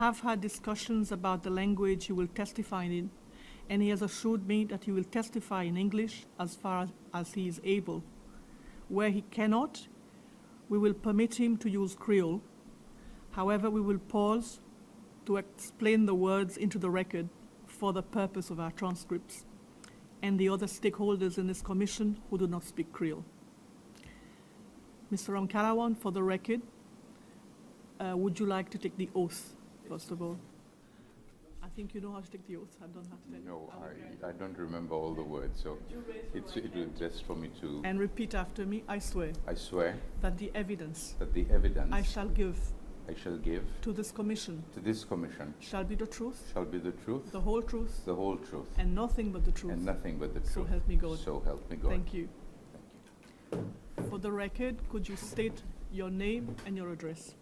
have had discussions about the language he will testify in, and he has assured me that he will testify in English as far as he is able. Where he cannot, we will permit him to use Creole. However, we will pause to explain the words into the record for the purpose of our transcripts and the other stakeholders in this commission who do not speak Creole. Mr. Ramkalawan, for the record, would you like to take the oath, first of all? I think you know how to take the oath. I don't have to tell you. No, I don't remember all the words, so it will best for me to... And repeat after me. I swear I swear that the evidence I shall give to this commission shall be the truth, the whole truth, and nothing but the truth. So help me God. So help me God. Thank you. For the record, could you state your name and your address?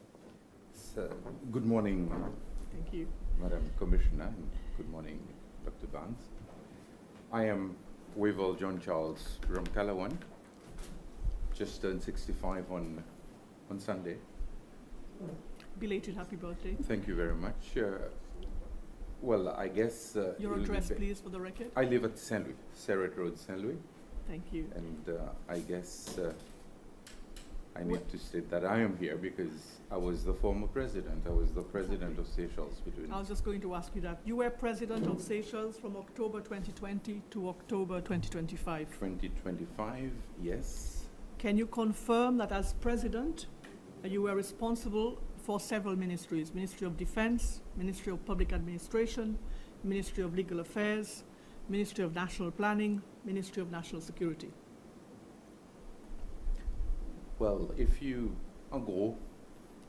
Good morning, Thank you. Madam Commissioner, and good morning, Dr. Barnes. I am Wavell John Charles Ramkalawan, just turned 65 on Sunday. Belated happy birthday. Thank you very much. Well, I guess... your address, please, for the record. I live at Saint Louis, Serret Road, Saint Louis. Thank you. And I guess I need to state that I am here because I was the former president. I was the president of Seychelles between... I was just going to ask you that. You were president of Seychelles from October 2020 to October 2025. 2025, yes. Can you confirm that as president, you were responsible for several ministries: Ministry of Defense, Ministry of Public Administration, Ministry of Legal Affairs, Ministry of National Planning, Ministry of National Security? Well, if you go,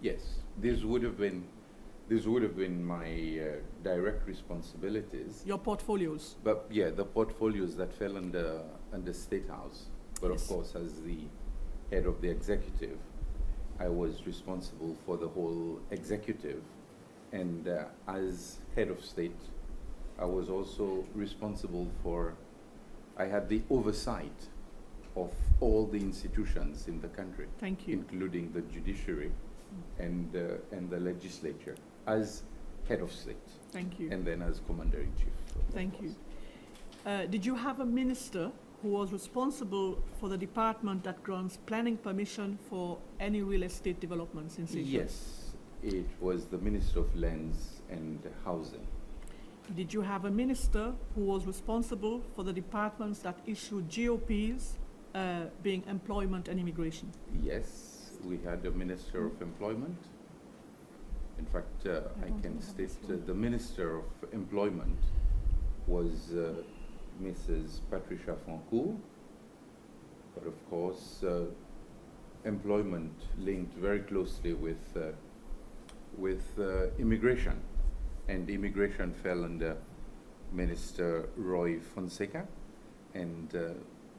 yes, this would have been my direct responsibilities. Your portfolios. But yeah, the portfolios that fell under State House. But Yes. of course, as the head of the executive, I was responsible for the whole executive, and as head of state, I was also responsible for, I had the oversight of all the institutions in the country. Thank you. Including the judiciary and the legislature, as head of state. Thank you. And then as commander-in-chief. Thank you. Did you have a minister who was responsible for the department that grants planning permission for any real estate developments in Seychelles? Yes, it was the Minister of Lands and Housing. Did you have a minister who was responsible for the departments that issue GOPs, being employment and immigration? Yes, we had a Minister of Employment. In fact, I can state the Minister of Employment was Mrs. Patricia Foncourt, but of course, employment linked very closely with immigration, and immigration fell under Minister Roy Fonseca, and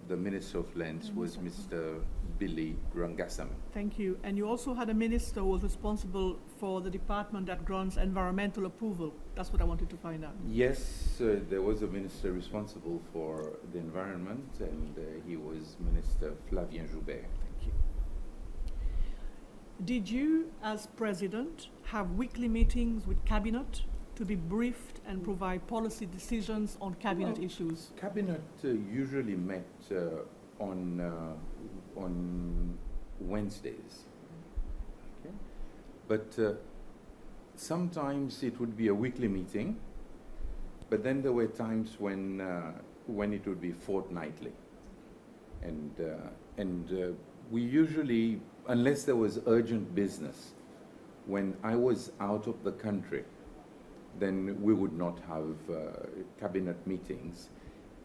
the Minister of Lands was Mr. Billy Rangasam. Thank you. And you also had a minister who was responsible for the department that grants environmental approval. That's what I wanted to find out. Yes, there was a minister responsible for the environment, and he was Minister Flavien Joubert. Thank you. Did you, as president, have weekly meetings with cabinet to be briefed and provide policy decisions on cabinet issues? Cabinet usually met on Wednesdays, okay? But sometimes it would be a weekly meeting, but then there were times when it would be fortnightly, and we usually, unless there was urgent business, when I was out of the country, then we would not have cabinet meetings.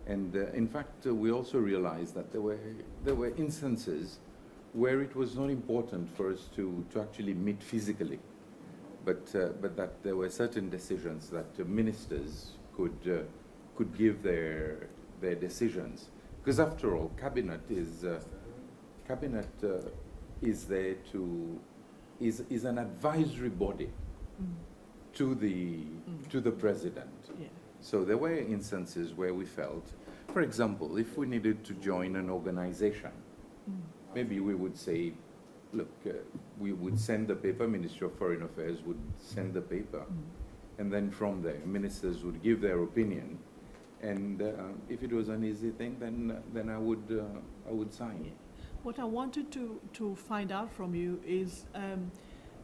And in fact, we also realized that there were instances where it was not important for us to actually meet physically, but that there were certain decisions that ministers could give their decisions. Because after all, cabinet is there to is an advisory body to the president. Yeah. So there were instances where we felt, for example, if we needed to join an organization, maybe we would say, look, we would send the paper, Ministry of Foreign Affairs would send the paper, and then from there, ministers would give their opinion, and if it was an easy thing, then I would sign. What I wanted to find out from you is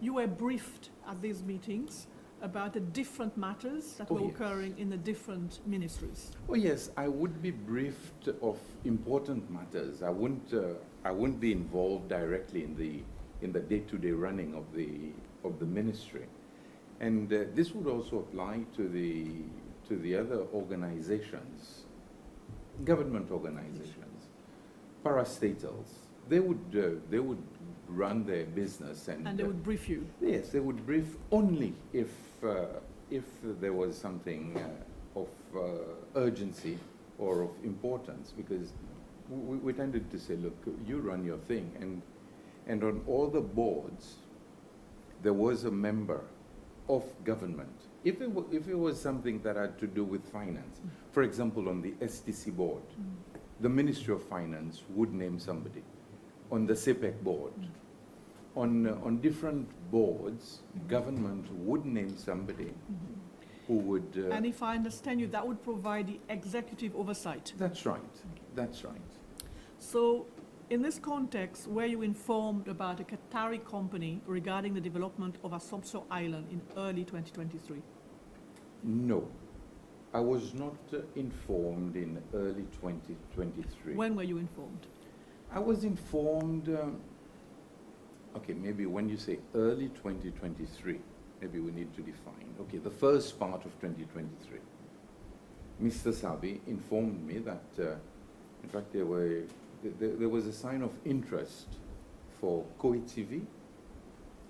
you were briefed at these meetings about the different matters that were occurring in the different ministries. Oh yes, I would be briefed of important matters. I wouldn't be involved directly in the day-to-day running of the ministry, and this would also apply to the other organizations, government organizations, parastatals. They would run their business, and they would brief you. Yes, they would brief only if there was something of urgency or of importance, because we tended to say, look, you run your thing, and on all the boards there was a member of government. If it was something that had to do with finance, for example, on the STC board, the Ministry of Finance would name somebody. On the CPEC board, on different boards, government would name somebody who would... and if I understand you, that would provide the executive oversight. That's right, that's right. So, in this context, were you informed about a Qatari company regarding the development of Assomption Island in early 2023? No, I was not informed in early 2023. When were you informed? I was informed, okay, maybe when you say early 2023, maybe we need to define. Okay, the first part of 2023. Mr. Sabi informed me that, in fact, there was a sign of interest for Kuwait TV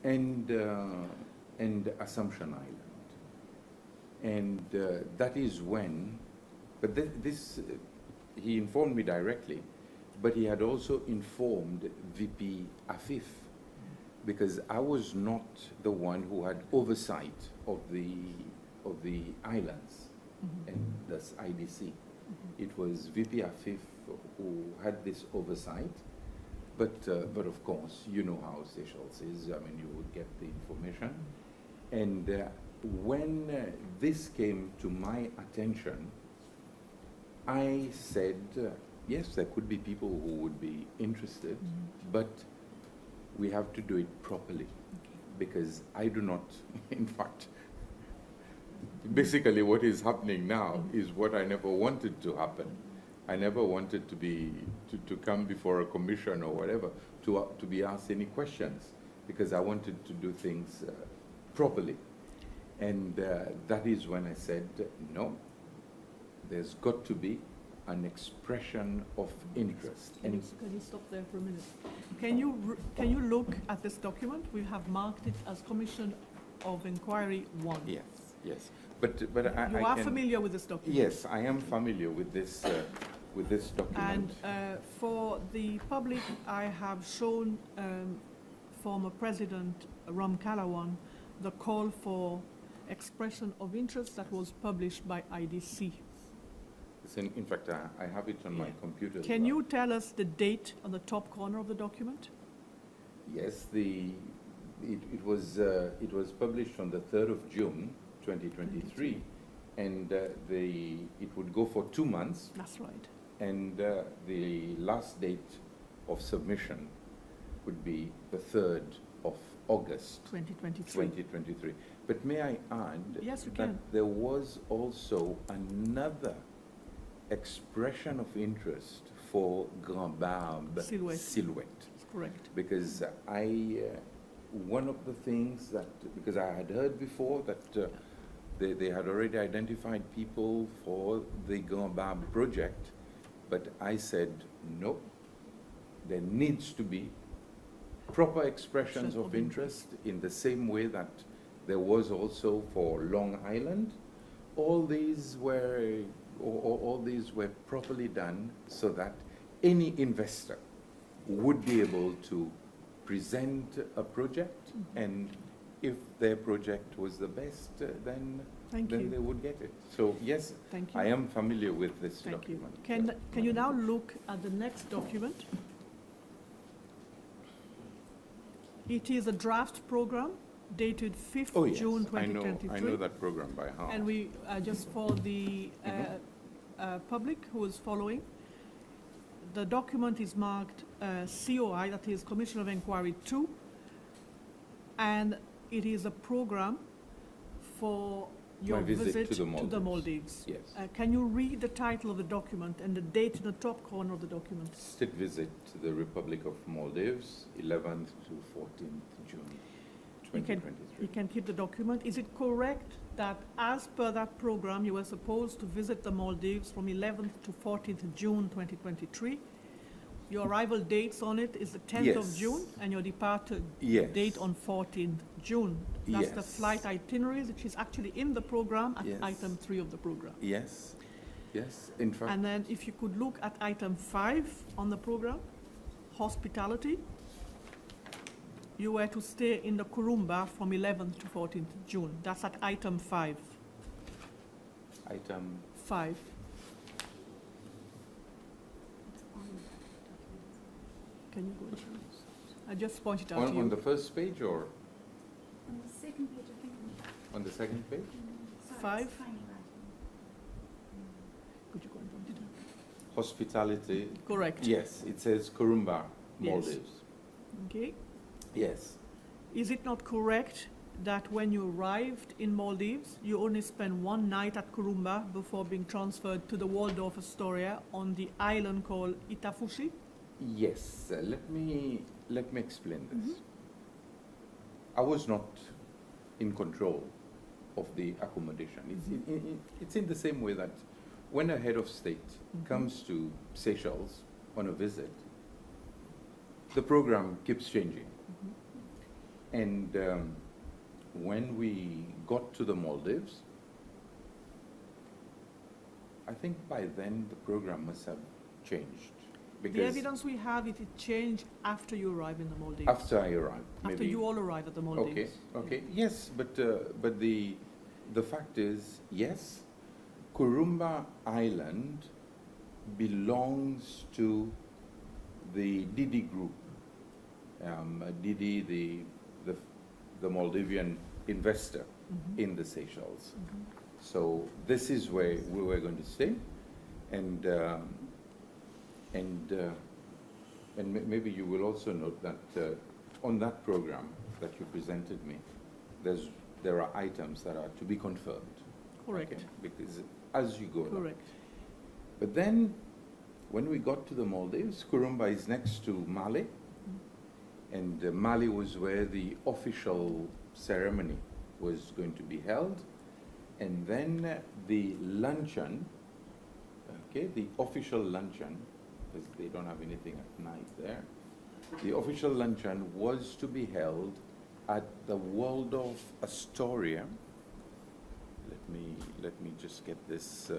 and Assumption Island. And that is when, but this, he informed me directly, but he had also informed VP Afif, because I was not the one who had oversight of the islands and thus IDC. It was VP Afif who had this oversight, but of course, you know how Seychelles is. I mean, you would get the information. And when this came to my attention, I said, yes, there could be people who would be interested, but we have to do it properly, because I do not, in fact, basically what is happening now is what I never wanted to happen. I never wanted to come before a commission or whatever, to be asked any questions, because I wanted to do things properly. And that is when I said, no, there's got to be an expression of interest. Can you stop there for a minute? Can you look at this document? We have marked it as Commission of Inquiry 1. Yes, yes. But you are familiar with this document? Yes, I am familiar with this document. And for the public, I have shown former President Ram Kalawan the call for expression of interest that was published by IDC. In fact, I have it on my computer. Can you tell us the date on the top corner of the document? Yes, it was published on the 3rd of June, 2023, and it would go for 2 months. That's right. And the last date of submission would be the 3rd of August, 2023. But may I add that there was also another expression of interest for Grand Barbe Silhouette. Correct. Because one of the things that, because I had heard before that they had already identified people for the Grand Barbe project, but I said, no, there needs to be proper expressions of interest in the same way that there was also for Long Island. All these were properly done so that any investor would be able to present a project, and if their project was the best, then they would get it. So yes, I am familiar with this document. Can you now look at the next document? It is a draft program dated 5th Oh, yes, June I know 2023. that program by heart. And we, just for the public who is following, the document is marked COI, that is Commission of Inquiry 2, and it is a program for your My visit to the the Maldives. Maldives. Yes. Can you read the title of the document and the date in the top corner of the document? State visit to the Republic of Maldives, 11th to 14th June You 2023. can keep the document. Is it correct that as per that program, you were supposed to visit the Maldives from 11th to 14th June 2023? Your arrival dates on it is the 10th of Yes. June, and your departure Yes. date on 14th June. That's the Yes. flight itineraries, which is actually in the program at Yes. item 3 of the program. Yes, yes, in fact. And then if you could look at item 5 on the program, hospitality. You were to stay in the Kurumba from 11th to 14th June. That's at item 5. Item 5. Can you go into I just pointed out to you. on the first page or On the second page, I think. on the second page? Sorry, Five. it's tiny writing. Could you go and point it out? Hospitality. Correct. Yes, it says Kurumba, Yes. Maldives. Okay. Yes. Is it not correct that when you arrived in Maldives, you only spent one night at Kurumba before being transferred to the Waldorf Astoria on the island called Itafushi? Yes, let me explain this. I was not in control of the accommodation. It's in the same way that when a head of state comes to Seychelles on a visit, the program keeps changing. And when we got to the Maldives, I think by then the program must have changed. The Because evidence we have, it changed after you arrived in the Maldives. after I arrived, After maybe. you all arrived at the Maldives. Okay. Yes, but the fact is, yes, Kurumba Island belongs to the Didi Group. Didi, the Maldivian investor in the Seychelles. So this is where we were going to stay, and maybe you will also note that on that program that you presented me, there are items that are to be confirmed. Correct. Okay? Because as you go along. Correct. But then, when we got to the Maldives, Kurumba is next to Mali, and Mali was where the official ceremony was going to be held, and then the luncheon, okay, the official luncheon, because they don't have anything at night there, the official luncheon was to be held at the Waldorf Astoria. Let me just get this.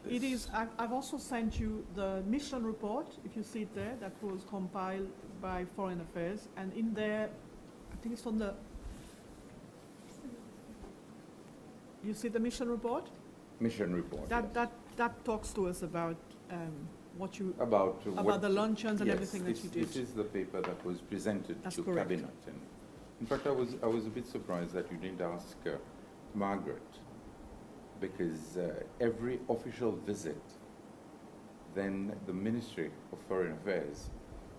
It is, I've also sent you the mission report, if you see it there, that was compiled by Foreign Affairs, and in there, I think it's on the, you see the mission report? Mission report. That talks to us about what you, About the luncheons and yes, everything that you did. This is the paper that was presented That's to correct. Cabinet. And in fact, I was a bit surprised that you didn't ask Margaret, because every official visit, then the Ministry of Foreign Affairs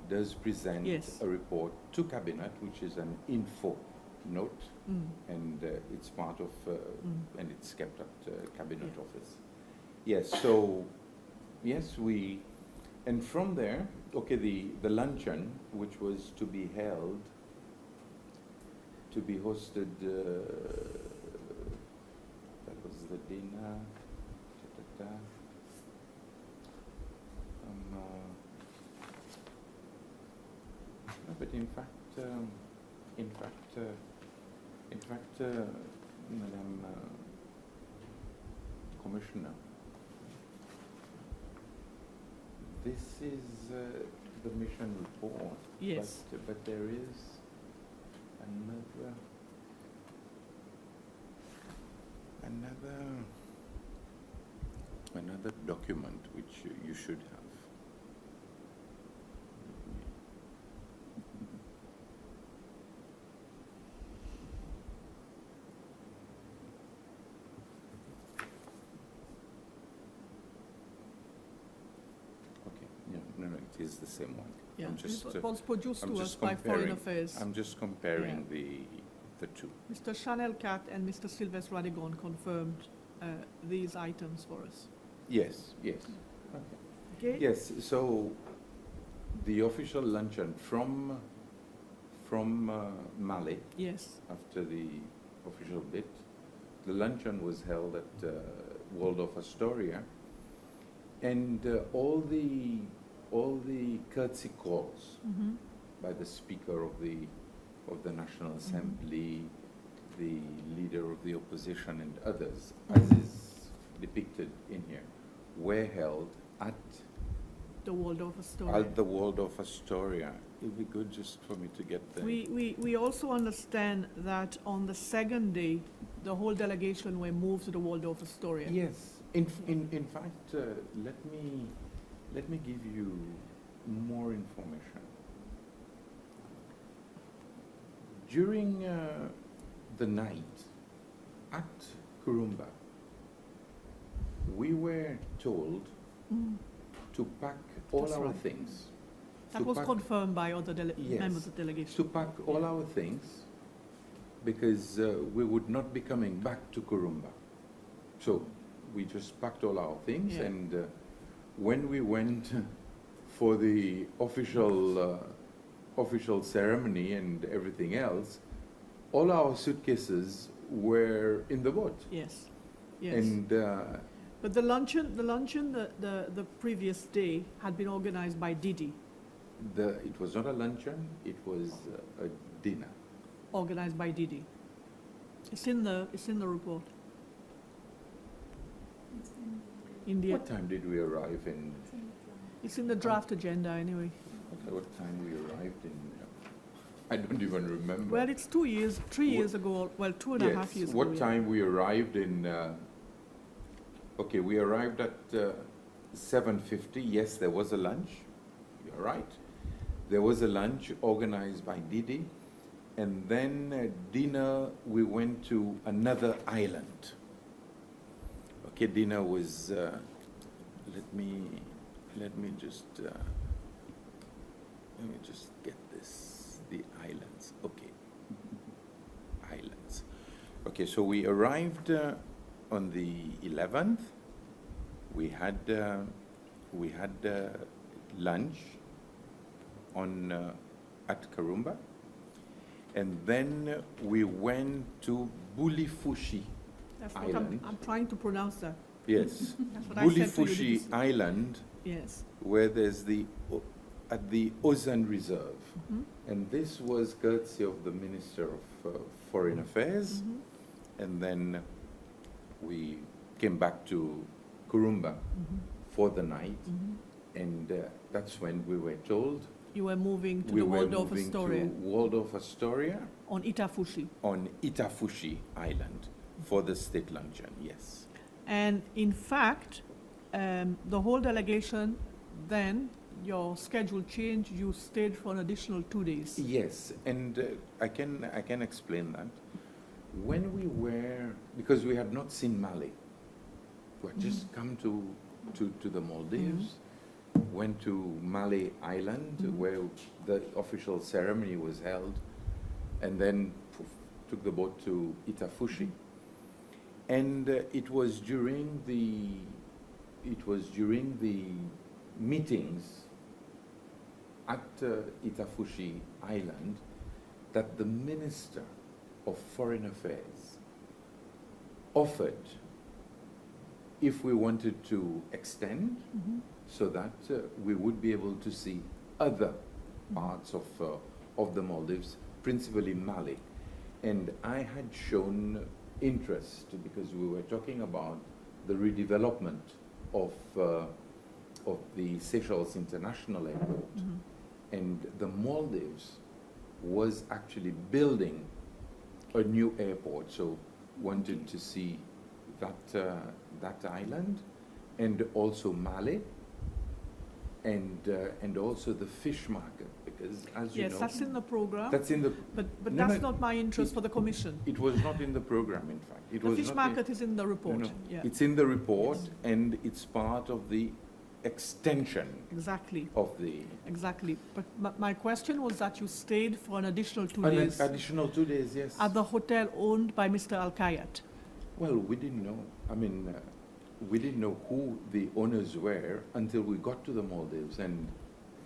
does present Yes. a report to Cabinet, which is an info note, and it's part of, and it's kept at Cabinet Yeah. office. Yes, so, yes, and from there, okay, the luncheon, which was to be held, to be hosted, that was the dinner, no, but in fact, Madam Commissioner, this is the mission report. Yes. But there is another document which you should have. is the same one. Yeah, I'm just, it was produced I'm to us just by Foreign comparing- Affairs. I'm just comparing the two. Mr. Chanel Cat and Mr. Sylvestre Radigon confirmed these items for us. Yes, yes. Okay? Yes, so the official luncheon from Mali, Yes. after the official bit, the luncheon was held at Waldorf Astoria, and all the courtesy calls Mm-hmm. by the Speaker of the National Assembly, the Leader of the Opposition, and others, as is depicted in here, were held at The Waldorf Astoria. the Waldorf Astoria. It'd be good just for me to get the... We also understand that on the second day, the whole delegation were moved to the Waldorf Astoria. Yes. In fact, let me give you more information. During the night at Kurumba, we were told Mm. to pack all That's our right. things. That To was pack- confirmed by other Yes. members of the delegation. to pack all our things because we would not be coming back to Kurumba. So we just packed all our things, Yeah. and when we went for the official ceremony and everything else, all our suitcases were in the boat. Yes, yes. And But the luncheon, the previous day had been organized by Didi, it was not a luncheon, it was a dinner. organized by Didi. It's in the report. It's in India. What time did we arrive in? it's in the plan. It's in the draft agenda anyway. What time we arrived in? I don't even remember. Well, it's 2 years, 3 years ago, well, 2.5 years ago. What yeah. time we arrived in? Okay, we arrived at 7:50. Yes, there was a lunch. You're right. There was a lunch organized by Didi, and then dinner. We went to another island. Okay, dinner was. Let me just get this. The islands. Okay. Islands. Okay, so we arrived on the 11th. We had lunch on at Karumba, and then we went to Bulifushi That's what Island. I'm trying to pronounce that. Yes, That's what I said to you. Bulifushi Island, Yes. where there's at the Ozan Reserve. Mhm. And this was courtesy of the Minister of Foreign Affairs. Mhm. And then we came back to Kurumba Mhm. for the night. Mhm. And that's when we were told You were moving to we the were Waldorf moving Astoria to Waldorf Astoria on Itafushi. on Itafushi Island for the state luncheon, yes. And in fact, the whole delegation, then your schedule changed, you stayed for an additional 2 days. Yes, and I can explain that. When we were, because we had not seen Mali, we had just come to the Maldives, went to Mali Island where the official ceremony was held, and then took the boat to Itafushi. And it was during the meetings at Itafushi Island that the Minister of Foreign Affairs offered if we wanted to extend Mhm. so that we would be able to see other parts of the Maldives, principally Mali. And I had shown interest because we were talking about the redevelopment of the Seychelles International Airport. Mhm. And the Maldives was actually building a new airport, so wanted to see that island, and also Mali, and also the fish market, because as you Yes, know, that's in the program, that's in the. but No, that's no, not my interest for the commission. It was not in the program, in fact. It The was fish not market is in the report, no. yeah. It's in the report, and it's part of the extension Exactly, of the... exactly. But my question was that you stayed for an additional 2 An days additional 2 days, yes. at the hotel owned by Mr. Al-Kayat. Well, we didn't know. I mean, we didn't know who the owners were until we got to the Maldives, and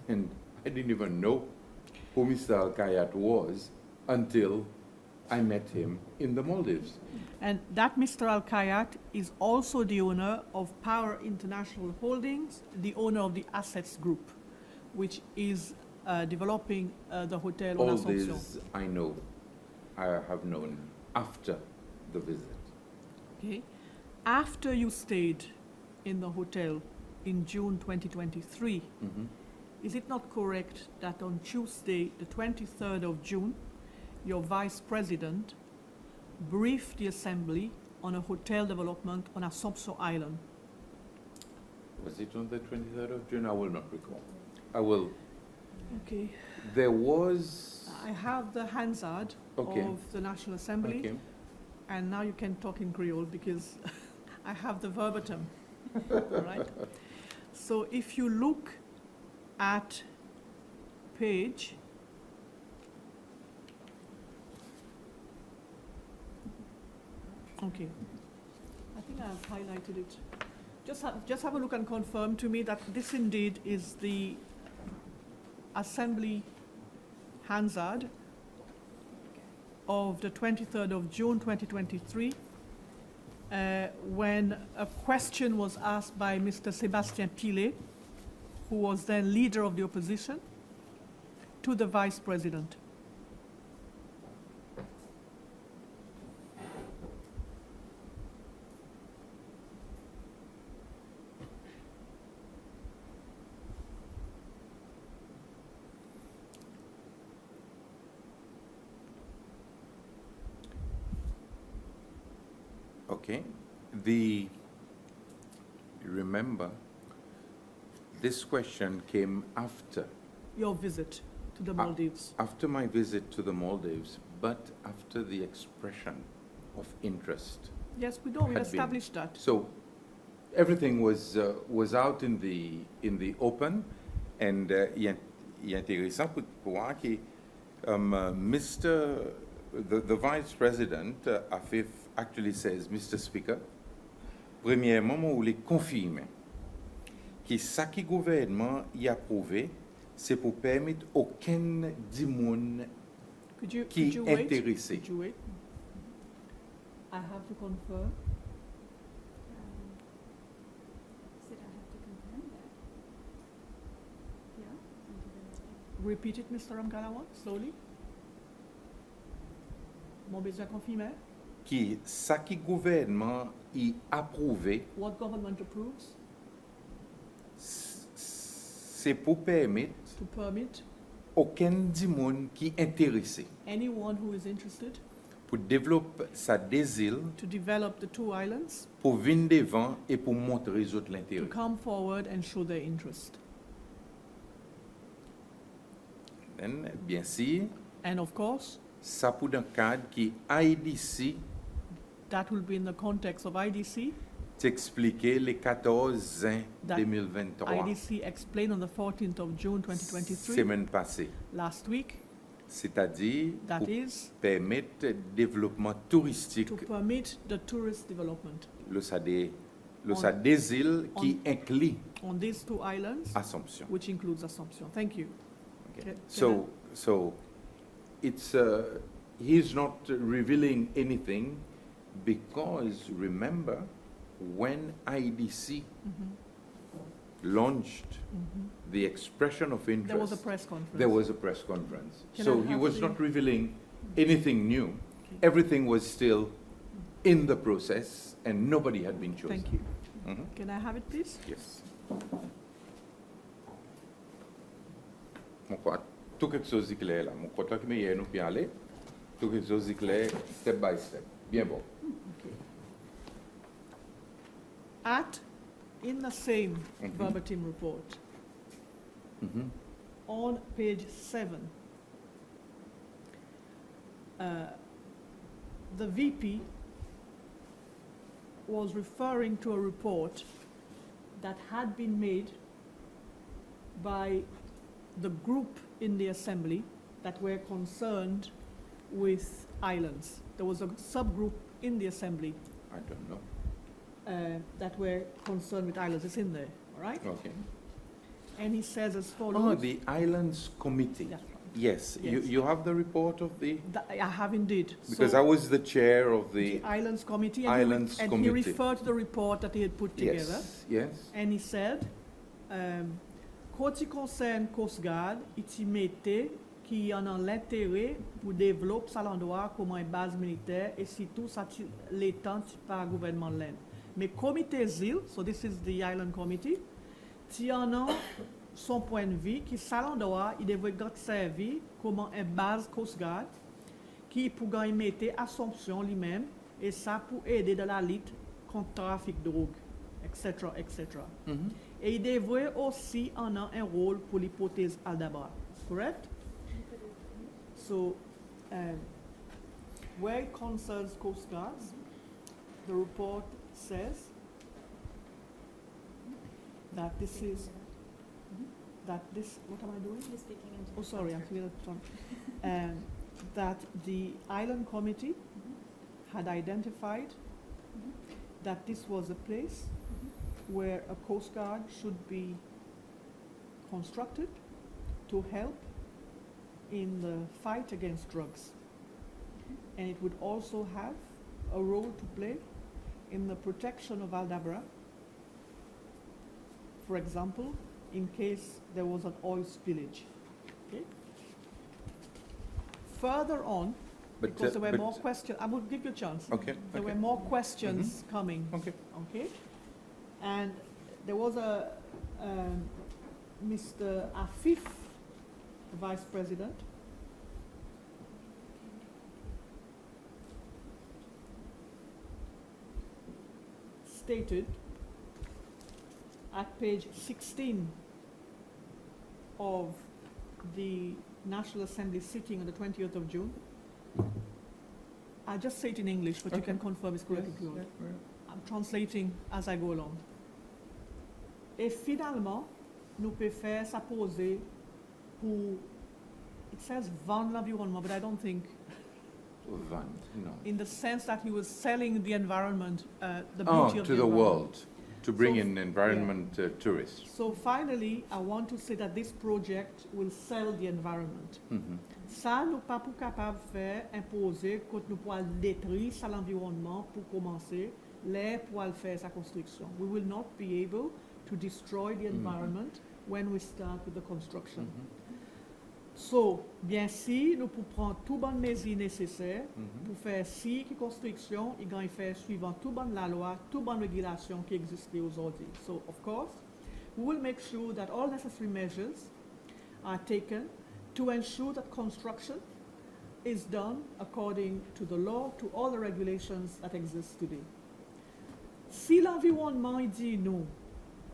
I didn't even know who Mr. Al-Kayat was until I met him in the Maldives. And that Mr. Al-Kayat is also the owner of Power International Holdings, the owner of the Assets Group, which is developing the hotel on All Assomption. this I know, I have known after the visit. Okay. After you stayed in the hotel in June 2023, is it not correct that on Tuesday, the 23rd of June, your vice president briefed the assembly on a hotel development on Assomption Island? Was it on the 23rd of June? I will not recall. I will. Okay. There was... I have the Hansard Okay. of the National Assembly, Okay. and now you can talk in Creole because I have the verbatim. All right. So if you look at page okay, I think I've highlighted it. Just have a look and confirm to me that this indeed is the Assembly Hansard of the 23rd of June 2023, when a question was asked by Mr. Sébastien Pillet, who was then leader of the opposition, to the vice president. Okay. Remember, this question came after Your visit to the Maldives. after my visit to the Maldives, but after the expression of interest. Yes, we know, we had been. established that. So everything was out in the open, and il est intéressant pour voir que the vice president actually says, Mr. Speaker, premièrement, je voulais confirmer que ce que le gouvernement y a approuvé, c'est pour permettre aucun dimon qui est intéressé. Could you wait? I have to confirm. Said I have to confirm that. Yeah. Repeat it, Mr. Ramgalawan, slowly. Mon besoin confirmé. Que ce que le gouvernement y a approuvé, What government approves c'est pour permettre to permit aucun dimon qui est intéressé anyone who is interested pour développer sa désir, to develop the 2 islands pour venir devant et pour montrer aux autres to l'intérêt. come forward and show their interest. Bien sûr, And of course, ça pour dans le cadre qui IDC that will be in the context of IDC. t'expliquer les 14 juin That 2023, IDC explained on the 14th of June 2023, semaine passée. last week, C'est-à-dire that pour is permettre le développement touristique, to permit the tourist development le SADE, On- des îles qui inclut on these 2 islands, Assomption. which includes Assumption. Thank you. Okay. Can So it's he's not revealing anything because remember when IDC launched the expression of interest, There was a press conference. there was a press conference. Can So I he have was the- not revealing anything new. Okay. Everything was still in the process and nobody had been chosen. Thank you. Mhm. Can I have it, please? Yes. Mon croit tout quelque chose est clair là. Mon croit que meilleur nous puis aller. Tout quelque chose est clair step by step. Bien bon. In the same Mhm. verbatim report, Mhm. on page 7, the VP was referring to a report that had been made by the group in the assembly that were concerned with islands. There was a subgroup in the assembly I don't know. that were concerned with islands. It's in there, all right? Okay. And he says as follows. Oh, the Islands Committee. Yeah. Yes, Yes. You have the report of the, I have indeed. because So I was the chair of the the, Islands Committee, Islands and Committee. he referred to the report that he had put together. yes, And he said, quand il concerne Coast Guard, il mettait qu'il y en a l'intérêt pour développer ça l'endroit comme une base militaire et surtout ça l'étend par le gouvernement de l'Inde. Mais comité ZIL, so this is the Island Committee, il y en a son point de vue que ça l'endroit il devrait être servi comme une base Coast Guard qui pourrait mettre Assomption lui-même et ça pour aider dans la lutte contre le trafic de drogue, etc., etc. Mhm. Et il devrait aussi en avoir un rôle pour l'hypothèse Aldabra, correct? So, where it concerns Coast Guards, the report says that this is, what am I doing? You're speaking into Oh, the sorry, I'm transcript. speaking at the front. That the Island Committee had identified that this was a place where a Coast Guard should be constructed to help in the fight against drugs. And it would also have a role to play in the protection of Aldabra, for example, in case there was an oil spillage. Okay? Further on, because there were more questions, I will give you a chance. Okay. There okay. were more questions coming. Okay. Okay? And there was a Mr. Afif, the Vice President, stated at page 16 of the National Assembly sitting on the 20th of June. I'll just say it in English, but you Okay. can confirm it's correct if you want. Yeah. I'm translating as I go along. Et finalement, nous pouvons faire ça poser pour, it says vendre l'environnement, but I don't think, Van, no. in the sense that he was selling the environment, the Oh, beauty of to the the environment. world, to bring So, in environment tourists. So finally, I want to say that this project will sell the environment. Mhm. Ça, nous pas pour capable de faire imposer quand nous pourrons détruire ça l'environnement pour commencer, l'air pour le faire sa construction. We will not be able to destroy the environment when we start with the construction. Mhm. So, bien si nous pouvons prendre toutes bonnes mesures nécessaires Mhm. pour faire si que construction, il gagne faire suivant toute bonne la loi, toute bonne régulation qui existe aujourd'hui. So, of course, we will make sure that all necessary measures are taken to ensure that construction is done according to the law, to all the regulations that exist today. Si l'environnement il dit non,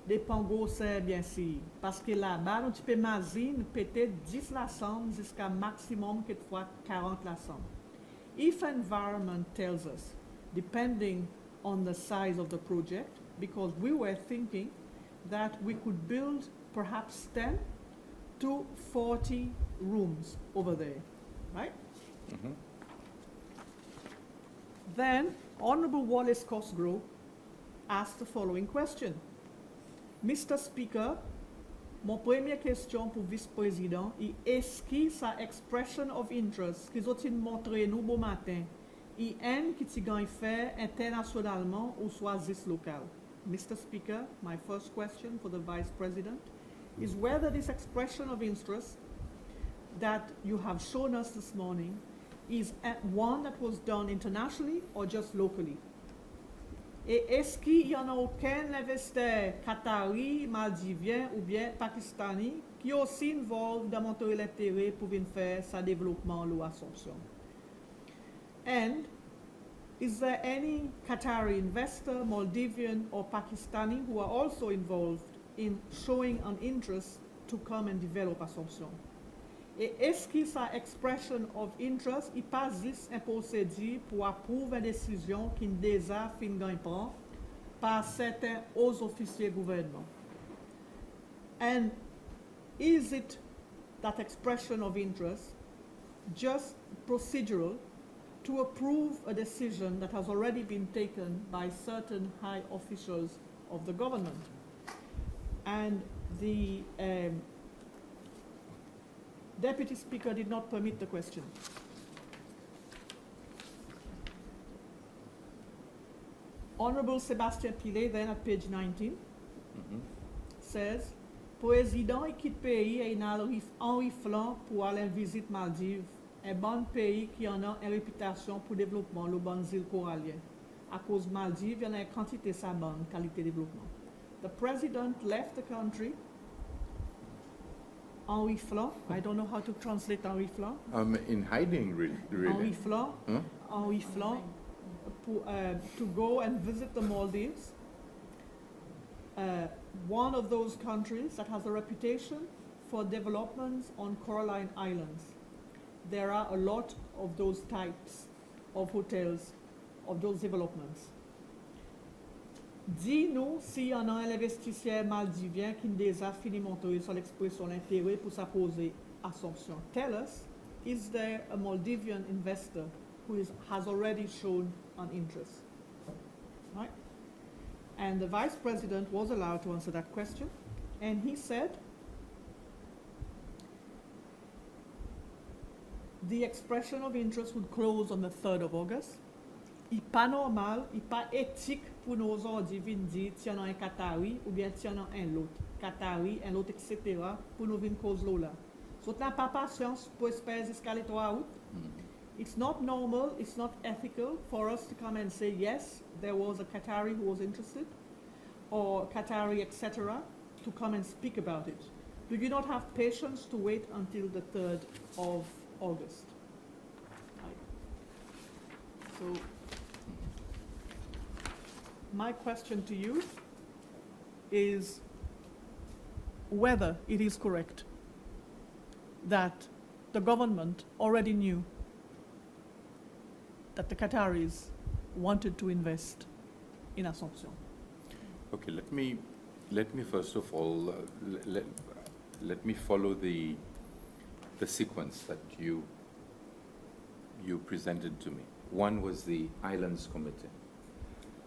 dépend gros c'est bien sûr, parce que là-bas, tu peux imaginer peut-être 10 la somme jusqu'à maximum quelquefois 40 la somme. If environment tells us, depending on the size of the project, because we were thinking that we could build perhaps 10 to 40 rooms over there, right? Mhm. Then, Honorable Wallace Cosgrove asked the following question. Mr. Speaker, mon première question pour vice-président est-ce que sa expression of interest qu'ils ont montré nous bon matin et un qui gagne fait internationalement ou soit juste local? Mr. Speaker, my first question for the Vice President is whether this expression of interest that you have shown us this morning is one that was done internationally or just locally? Et est-ce qu'il y en a aucun investisseur qatari, maldivien ou bien pakistani qui est aussi involved dans montrer l'intérêt pour venir faire sa développement ou Assomption? And is there any Qatari investor, Maldivian or Pakistani who are also involved in showing an interest to come and develop Assomption? Et est-ce que sa expression of interest n'est pas juste un procédé pour approuver une décision qui déjà fin gagne prend par certains hauts officiers gouvernement? And is it that expression of interest just procedural to approve a decision that has already been taken by certain high officials of the government? And the Deputy Speaker did not permit the question. Honorable Sébastien Pilet, then at page 19, says, Président quitte pays et il a enriflant pour aller visiter Maldives, un bon pays qui en a une réputation pour développement, le bon îles coralliennes. À cause Maldives, il y en a une quantité sa bonne qualité de développement. The president left the country enriflant. I don't know how to translate enriflant. In hiding, really. Enriflant. Huh? Enriflant. To go and visit the Maldives, one of those countries that has a reputation for developments on Coralline Islands. There are a lot of those types of hotels, of those developments. Dis-nous s'il y en a un investisseur maldivien qui déjà fini monter sur l'expression l'intérêt pour sa poser Assomption. Tell us, is there a Maldivian investor who has already shown an interest? Right? And the Vice President was allowed to answer that question, and he said the expression of interest would close on the 3rd of August. Il pas normal, il pas éthique pour nos aujourd'hui venir dire tiens un Qatari ou bien tiens un l'autre. Qatari, un l'autre, etc. pour nous venir cause là. So t'as pas patience pour espérer escaler 3 août. It's not normal, it's not ethical for us to come and say, yes, there was a Qatari who was interested, or Qatari, etc., to come and speak about it. Do you not have patience to wait until the 3rd of August? Right. So, my question to you is whether it is correct that the government already knew that the Qataris wanted to invest in Assomption. Okay, let me first of all let me follow the sequence that you presented to me. One was the Islands Committee,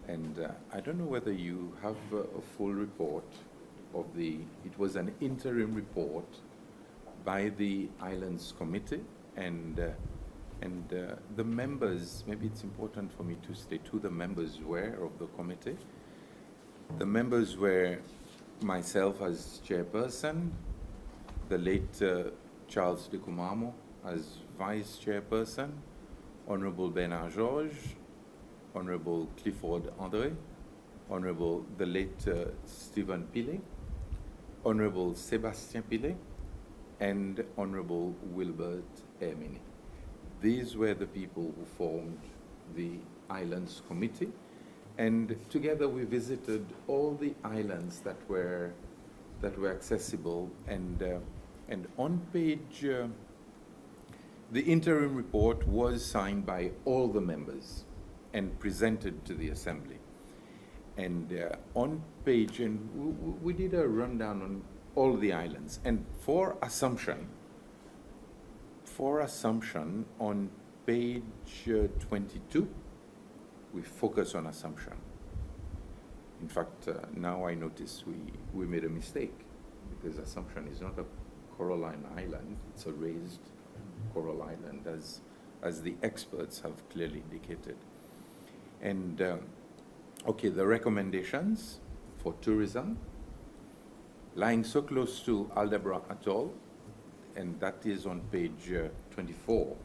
and I don't know whether you have a full report of it was an interim report by the Islands Committee, and the members, maybe it's important for me to state who the members were of the committee. The members were myself as chairperson, the late Charles de Kumamo as vice chairperson, Honorable Bernard Georges, Honorable Clifford André, Honorable the late Stephen Pilet, Honorable Sébastien Pilet, and Honorable Wilbert Hermine. These were the people who formed the Islands Committee, and together we visited all the islands that were accessible. And on page, the interim report was signed by all the members and presented to the Assembly. And on page, and we did a rundown on all the islands. And for Assomption, on page 22, we focus on Assomption. In fact, now I notice we made a mistake, because Assomption is not a coralline island, it's a raised coral island, as the experts have clearly indicated. And okay, the recommendations for tourism, lying so close to Aldabra Atoll, and that is on page 24.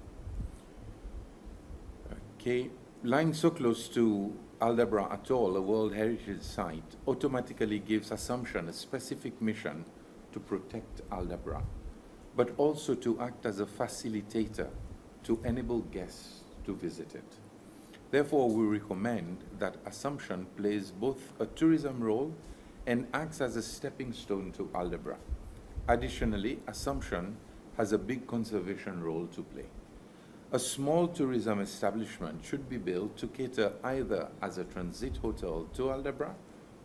Okay, lying so close to Aldabra Atoll, a World Heritage Site, automatically gives Assomption a specific mission to protect Aldabra, but also to act as a facilitator to enable guests to visit it. Therefore, we recommend that Assomption plays both a tourism role and acts as a stepping stone to Aldabra. Additionally, Assomption has a big conservation role to play. A small tourism establishment should be built to cater either as a transit hotel to Aldabra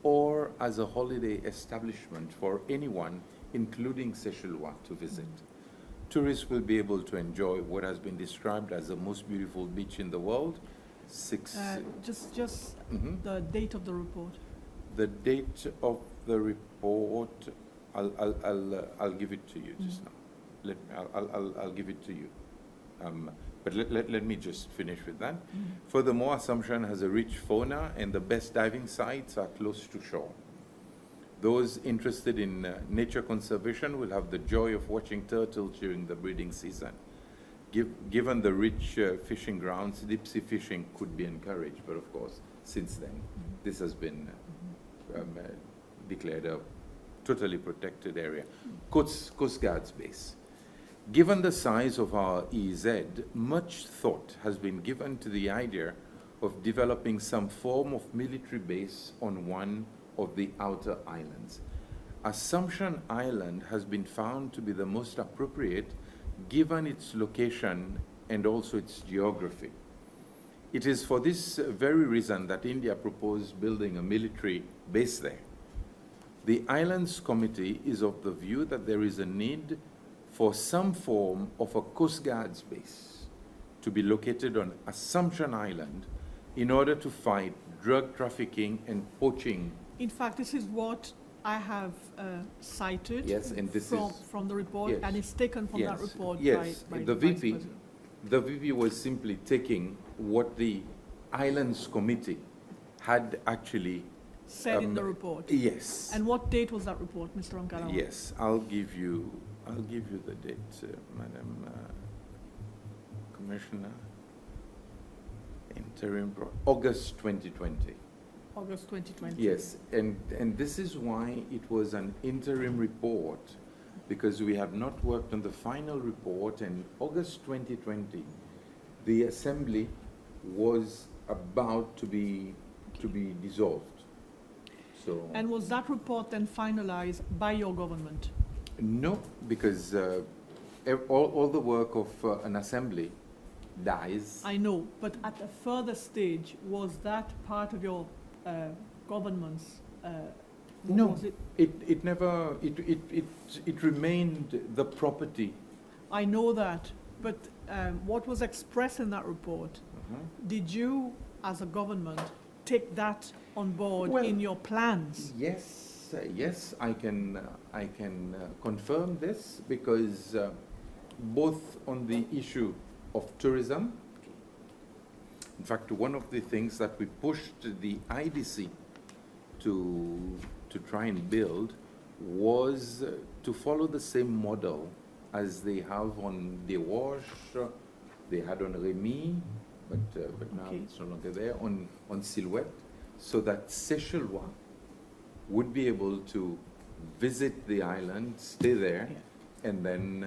or as a holiday establishment for anyone including Seychelles, to visit. Tourists will be able to enjoy what has been described as the most beautiful beach in the world. Just Mhm. the date of the report. The date of the report, I'll give it to you just now. I'll give it to you. But let me just finish with that. Furthermore, Assumption has a rich fauna and the best diving sites are close to shore. Those interested in nature conservation will have the joy of watching turtles during the breeding season. Given the rich fishing grounds, deep sea fishing could be encouraged, but of course, since then, this has been declared a totally protected area. Coast Guard's base. Given the size of our EEZ, much thought has been given to the idea of developing some form of military base on one of the outer islands. Assumption Island has been found to be the most appropriate given its location and also its geography. It is for this very reason that India proposed building a military base there. The Islands Committee is of the view that there is a need for some form of a Coast Guard's base to be located on Assumption Island in order to fight drug trafficking and poaching. In fact, this is what I have cited Yes, and this from the report, yes. and it's taken from that report Yes, by the Vice VP, President. the VP was simply taking what the Islands Committee had actually Said in the report. Yes. And what date was that report, Mr. Ankalawa? Yes, I'll give you the date, Madam Commissioner. Interim August 2020. August 2020. Yes, and this is why it was an interim report, because we have not worked on the final report. And August 2020, the Assembly was about to be dissolved. So And was that report then finalized by your government? no, because all the work of an assembly dies. I know, but at a further stage, was that part of your government's? No, Was it? it never. It remained the property. I know that, but what was expressed in that report, did you, as a government, take that on board Well, in your plans? Yes, yes, I can confirm this, because both on the issue of tourism. In fact, one of the things that we pushed the IDC to try and build was to follow the same model as they have on the Wash, they had on Remy, but now Okay. it's no longer there, on Silhouette, so that Seychelles would be able to visit the island, stay there, Yeah. and then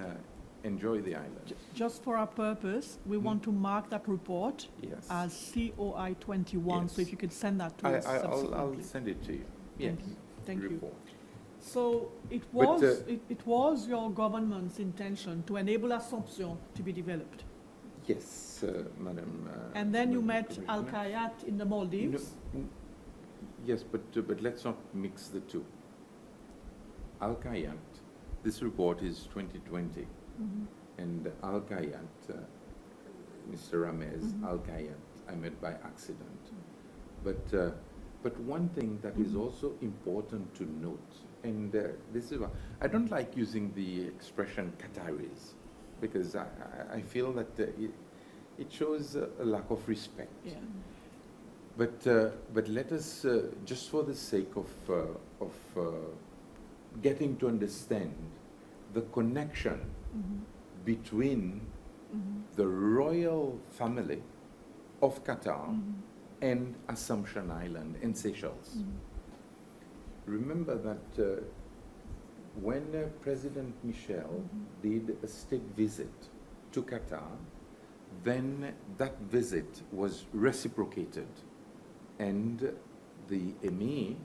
enjoy the island. Just for our purpose, we want to mark that report Yes. as COI 21, so Yes. if you could send that to us I'll subsequently. send it to you. Yes. Thank you. Thank you. Report. So it But, was, it was your government's intention to enable Assomption to be developed. Yes, Madam. And then you Madam met Commissioner. Al-Kayat in the Maldives. No, yes, but let's not mix the two. Al-Kayat, this report is 2020, and Al-Kayat, Mr. Ramez, Al-Kayat, I met by accident. But one thing that is also important to note, and this is why I don't like using the expression Qataris, because I feel that it shows a lack of respect. Yeah. But let us, just for the sake of getting to understand the connection between the royal family of Qatar and Assumption Island and Seychelles. Remember that when President Michel did a state visit to Qatar, then that visit was reciprocated, and the Emir,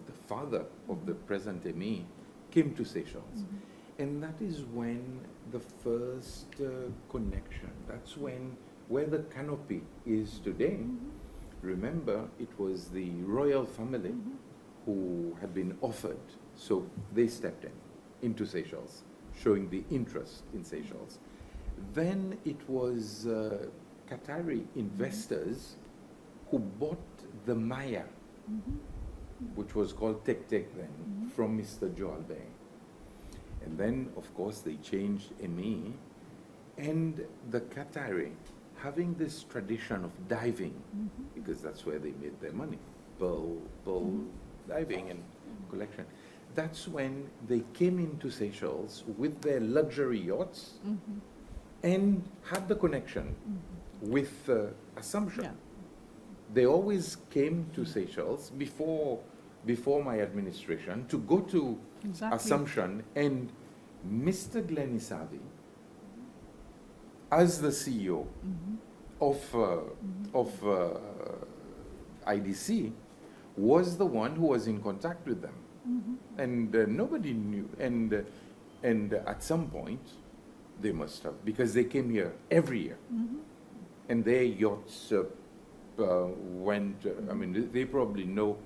the father of the present Emir, came to Seychelles. And that is when the first connection, that's where the canopy is today. Remember, it was the royal family who had been offered, so they stepped in. into Seychelles, showing the interest in Seychelles. Then it was Qatari investors who bought the Maya, which was called Tek Tek then, from Mr. Joel Bey. And then, of course, they changed Emi, and the Qatari, having this tradition of diving, because that's where they made their money, pearl diving and collection. That's when they came into Seychelles with their luxury yachts and had the connection with Assomption. Yeah. They always came to Seychelles before my administration to go to Exactly. Assomption, and Mr. Glenisavi, as the CEO of IDC, was the one who was in contact with them. And nobody knew. And at some point, they must have, because they came here every year. And their yachts went, I mean, they probably know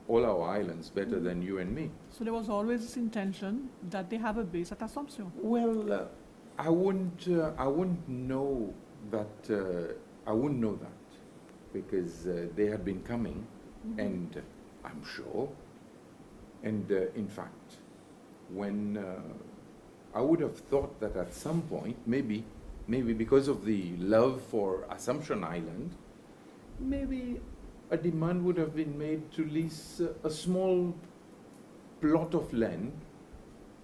all our islands better than you and me. So there was always this intention that they have a base at Assomption. Well, I wouldn't know that. I wouldn't know that because they had been coming, and I'm sure. And in fact, when I would have thought that at some point, maybe because of the love for Assomption Island, maybe a demand would have been made to lease a small plot of land,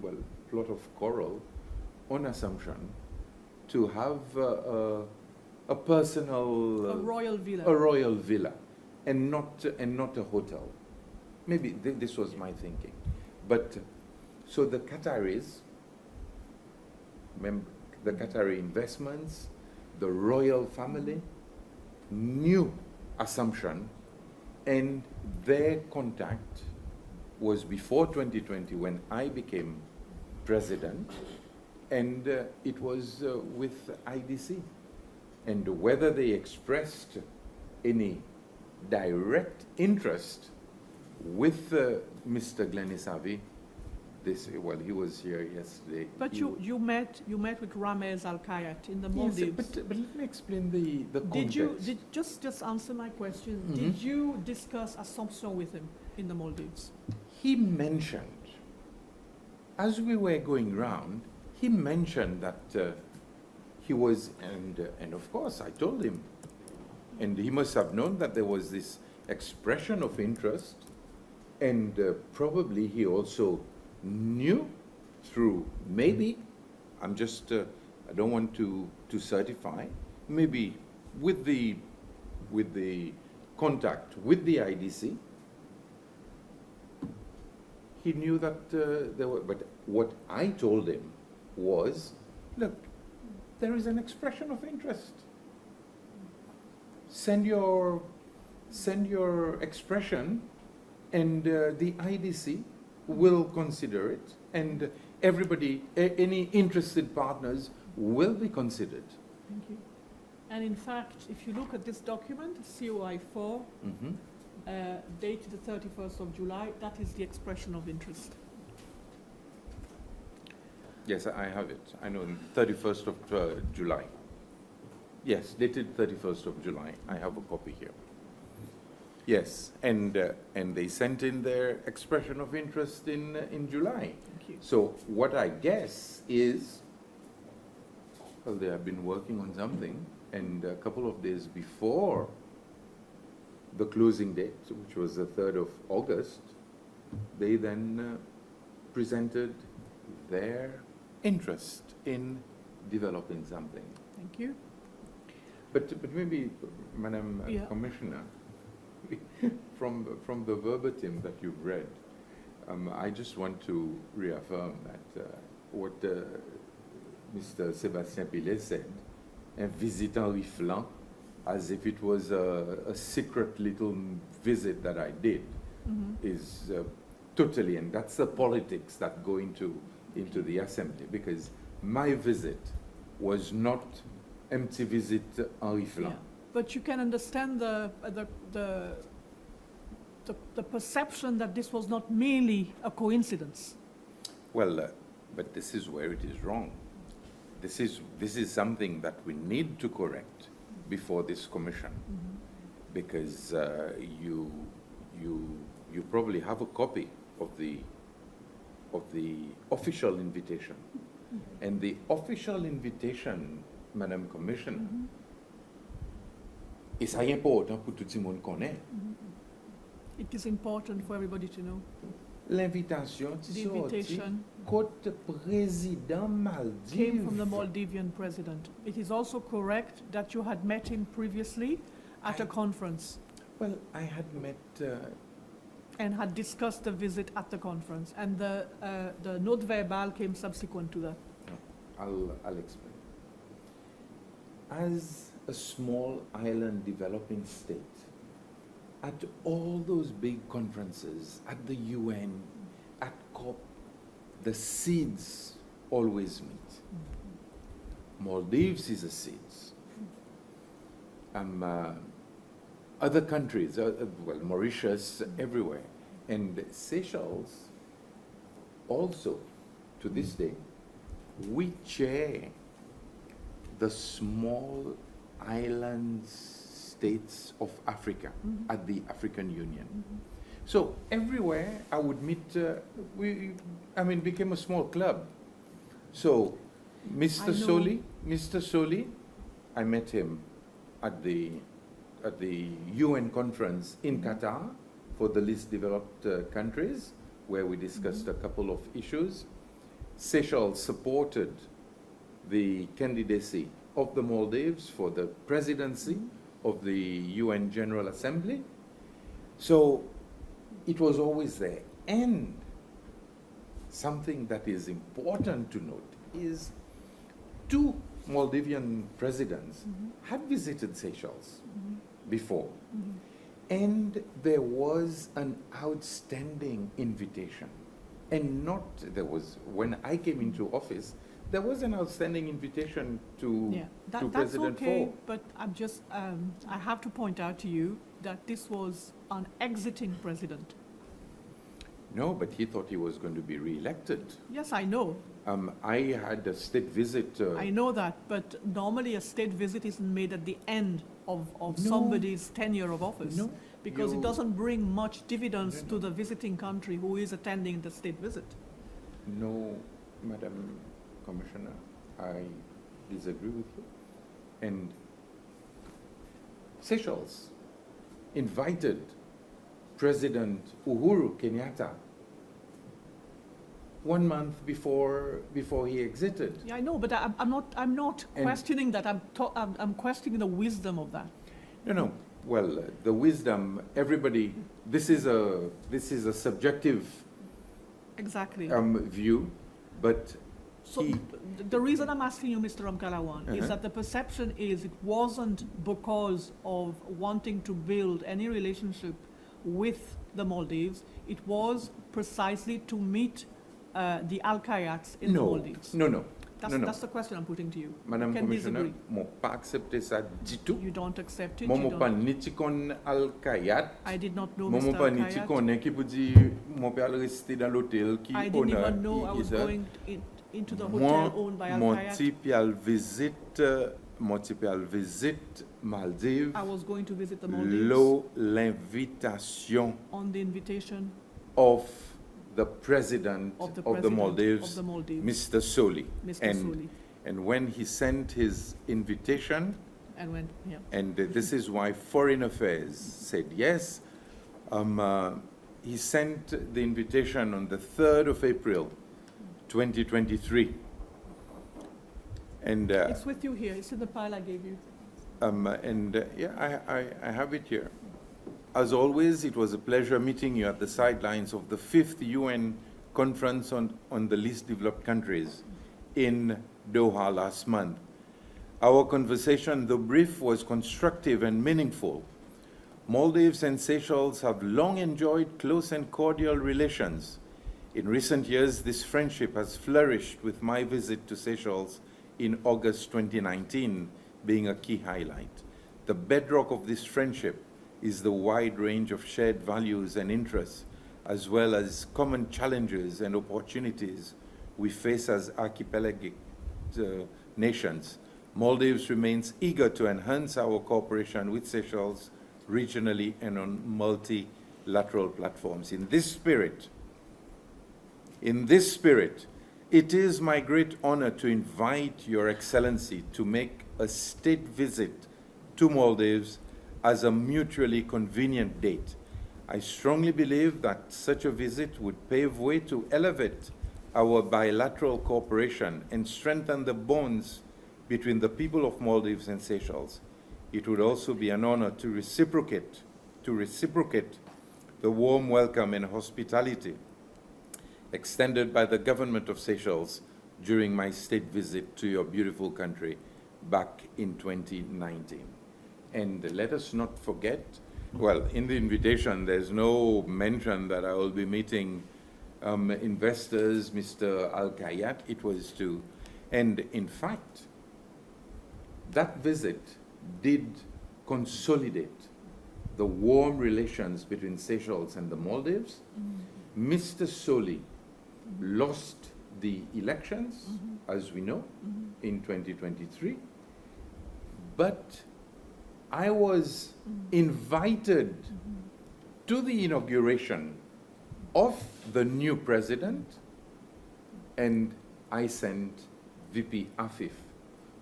well, plot of coral, on Assomption, to have a personal, A royal villa. a royal villa, and not a hotel. Maybe this was my thinking, but so the Qataris, the Qatari investments, the royal family knew Assomption, and their contact was before 2020 when I became president, and it was with IDC. And whether they expressed any direct interest with Mr. Glenisavi, well, he was here yesterday. But you met with Ramez Al Kayat in the Yes, Maldives. but let me explain the Did context. you just answer my question? Did you discuss Assomption with him in the Maldives? He mentioned, as we were going round, he mentioned that he was, and of course I told him, and he must have known that there was this expression of interest, and probably he also knew through, maybe, I'm just, I don't want to certify, maybe with the contact with the IDC, he knew that there were, but what I told him was, look, there is an expression of interest. Send your expression, and the IDC will consider it, and everybody, any interested partners will be considered. Thank you. And in fact, if you look at this document, COI 4, dated the 31st of July, that is the expression of interest. Yes, I have it. I know, 31st of July. Yes, dated 31st of July. I have a copy here. Yes, and they sent in their expression of interest in July. Thank you. So what I guess is, well, they have been working on something, and a couple of days before the closing date, which was the 3rd of August, they then presented their interest in developing something. Thank you. But maybe, Madam Yeah. Commissioner, from the verbatim that you've read, I just want to reaffirm that what Mr. Sébastien Pilet said, un visitant riflant, as if it was a secret little visit that I did, is totally, and that's the politics that go into the assembly, because my visit was not empty visit en riflant. Yeah. But you can understand the perception that this was not merely a coincidence. Well, But this is where it is wrong. This is something that we need to correct before this commission, because you probably have a copy of the official invitation, and the official invitation, Madam Commissioner, is important pour tout le monde connaît. It is important for everybody to know. L'invitation The invitation côté président Maldives came from the Maldivian president. It is also correct that you had met him previously at a conference Well, I had met. and had discussed the visit at the conference, and the note verbal came subsequent to that. I'll explain. As a small island developing state, at all those big conferences, at the UN, at COP, the seeds always meet. Maldives is a seeds. Other countries, well, Mauritius, everywhere. And Seychelles, also, to this day, we chair the small islands states of Africa at the African Union. So everywhere I would meet, became a small club. So Mr. Soli, I met him at the UN conference in Qatar for the least developed countries, where we discussed a couple of issues. Seychelles supported the candidacy of the Maldives for the presidency of the UN General Assembly. So it was always there. And something that is important to note is two Maldivian presidents had visited Seychelles before. And there was an outstanding invitation. And when I came into office, there was an outstanding invitation to President That's okay, Faure. but I'm just, I have to point out to you that this was an exiting president. No, but he thought he was going to be re-elected. Yes, I know. I had a state visit. I know that, but normally a state visit isn't made at the end of No. somebody's tenure of office. No, Because it you- doesn't bring much dividends No, to the visiting country who is attending the state visit. No, Madam Commissioner, I disagree with you. And Seychelles invited President Uhuru Kenyatta 1 month before he exited. Yeah, I know, but I'm not And- questioning that. I'm questioning the wisdom of that. No. Well, the wisdom. Everybody. This is a subjective Exactly. view, but So he. the reason I'm asking you, Mr. Ramkalawan, is Uh-huh. that the perception is it wasn't because of wanting to build any relationship with the Maldives. It was precisely to meet the Al-Qayyats in the Maldives. No. That's the question I'm putting to you. Madame Can Commissioner, disagree. moi pas accepter ça du tout. You don't accept it. Moi You pas don't. ni ti kon Al-Qayyat. I did not know Moi Mr. pas ni ti Al-Qayyat. konnen qui peut dire moi pas rester dans l'hôtel qui I didn't even know I was going into the hotel owned by Al-Qayyat. Mon type al visite Maldives. I was going to visit the Maldives L'invitation on the invitation of the president of the of president the Maldives, of the Maldives, Mr. Soli. Mr. Soli. And when he sent his invitation, And when, yeah. and this is why Foreign Affairs said yes, he sent the invitation on the 3rd of April, 2023. And It's with you here. It's in the pile I gave you. I have it here. As always, it was a pleasure meeting you at the sidelines of the 5th UN Conference on the Least Developed Countries in Doha last month. Our conversation, though brief, was constructive and meaningful. Maldives and Seychelles have long enjoyed close and cordial relations. In recent years, this friendship has flourished, with my visit to Seychelles in August 2019 being a key highlight. The bedrock of this friendship is the wide range of shared values and interests, as well as common challenges and opportunities we face as archipelagic nations. Maldives remains eager to enhance our cooperation with Seychelles regionally and on multilateral platforms. In this spirit, it is my great honor to invite Your Excellency to make a state visit to Maldives as a mutually convenient date. I strongly believe that such a visit would pave way to elevate our bilateral cooperation and strengthen the bonds between the people of Maldives and Seychelles. It would also be an honor to reciprocate the warm welcome and hospitality extended by the government of Seychelles during my state visit to your beautiful country back in 2019. And let us not forget, well, in the invitation, there's no mention that I will be meeting investors, Mr. Al-Kayat. It was to, and in fact, that visit did consolidate the warm relations between Seychelles and the Maldives. Mr. Soli lost the elections, as we know, in 2023, but I was invited to the inauguration of the new president, and I sent VP Afif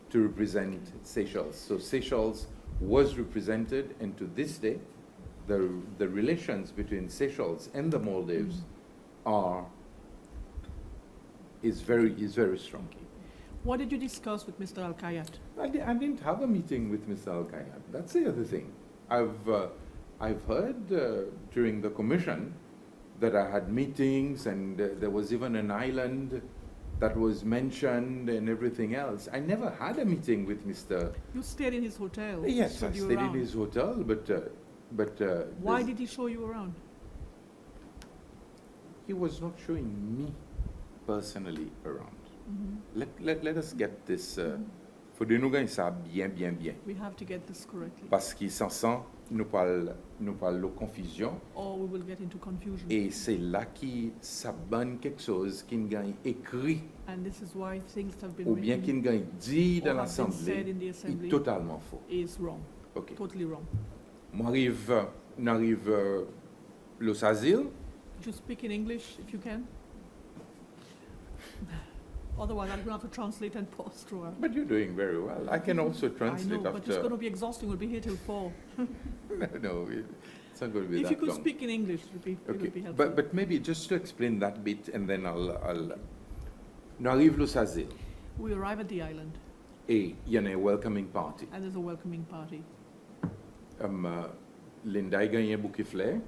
to represent Seychelles. So Seychelles was represented, and to this day, the relations between Seychelles and the Maldives is very strong. What did you discuss with Mr. Al-Kayat? I didn't have a meeting with Mr. Al-Kayat. That's the other thing. I've heard during the commission that I had meetings, and there was even an island that was mentioned and everything else. I never had a meeting with Mr. You stayed in his hotel? Yes, I showed you stayed in around. his hotel, but Why did he show you around? he was not showing me personally around. Let us get this. Faut de nous gagner ça bien. We have to get this correctly, Parce qu'il s'en sent, nous parle de confusion. or we will get into confusion. Et c'est là qui ça bonne quelque chose qui gagne écrit And this is why things have been ou bien written qui gagne dit or dans have been said l'assemblée in the assembly est totalement faux. is wrong, OK. totally wrong. N'arrive Los Asiles. Could you speak in English if you can? Otherwise, I'm going to have to translate and pause through. But you're doing very well. I can also I translate know, but it's going after. to be exhausting. We'll be here till 4. No, it's not going to be If that you could long. speak in English, it would be Okay, helpful. but maybe just to explain that bit, and then I'll. Nous arrive Los Asiles, We arrive at the island, et il y en a un welcoming party. and there's a welcoming party. Linda a gagné un bouquet fleurs.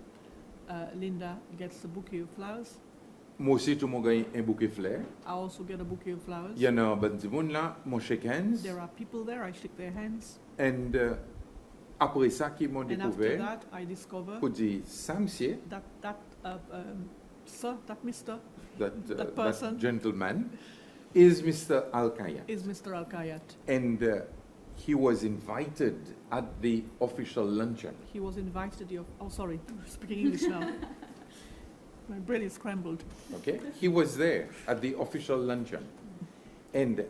Linda gets a bouquet of flowers. Moi aussi, tout le monde gagne un bouquet fleurs. I also get a bouquet of flowers. Il y en a un bon du monde là, mon shake hands. There are people there. I shake their hands. And après ça, qu'ils m'ont And after découvert, that, I discover pour dire, ça, monsieur, that sir, that Mr. that person gentleman, is Mr. Al-Kayat. is Mr. Al-Kayat. And he was invited at the official luncheon. He was invited. Sorry, speaking English now. My brain is scrambled. Okay? He was there at the official luncheon. And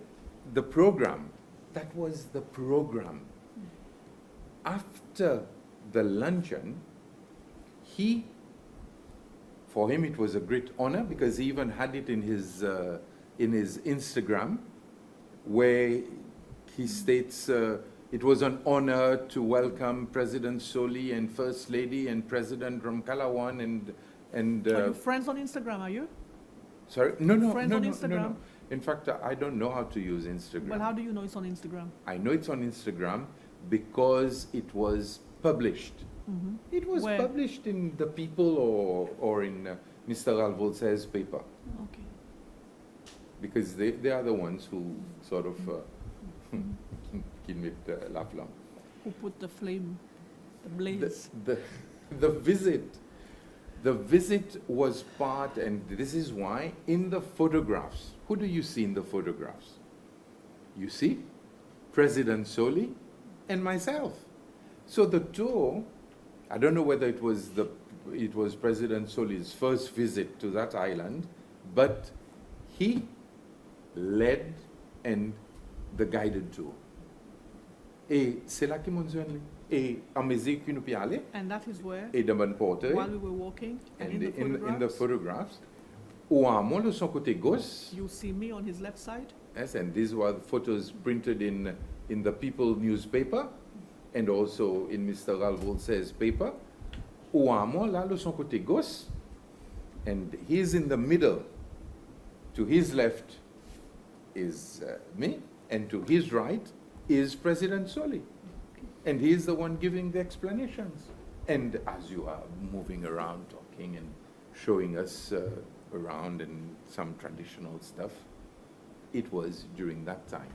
the program, that was the program. After the luncheon, for him it was a great honor because he even had it in his Instagram where he states it was an honor to welcome President Soli and First Lady and President Ramkalawan and Are you friends on Instagram, are you? sorry, no. Friends on Instagram? In fact, I don't know how to use Instagram. Well, how do you know it's on Instagram? I know it's on Instagram because it was published. It was Where? published in the People or in Mr. Alvolse's paper Okay. because they are the ones who sort of qui mettent la flamme. Who put the flame, the blaze? The visit was part, and this is why, in the photographs, who do you see in the photographs? You see President Soli and myself. So the tour, I don't know whether it was President Soli's first visit to that island, but he led and the guided tour. Et c'est là qu'ils m'ont dit, et en mesure que nous pouvons aller, And that is where, et dans mon portrait, while we were walking, and in the in the photographs, photographs, ou à moi de son côté gauche, you see me on his left side, yes, and these were the photos printed in the People newspaper, and also in Mr. Ralvolse's paper, ou à moi là de son côté gauche, and he's in the middle. To his left is me, and to his right is President Soli. And he's the one giving the explanations. And as you are moving around, talking and showing us around and some traditional stuff, it was during that time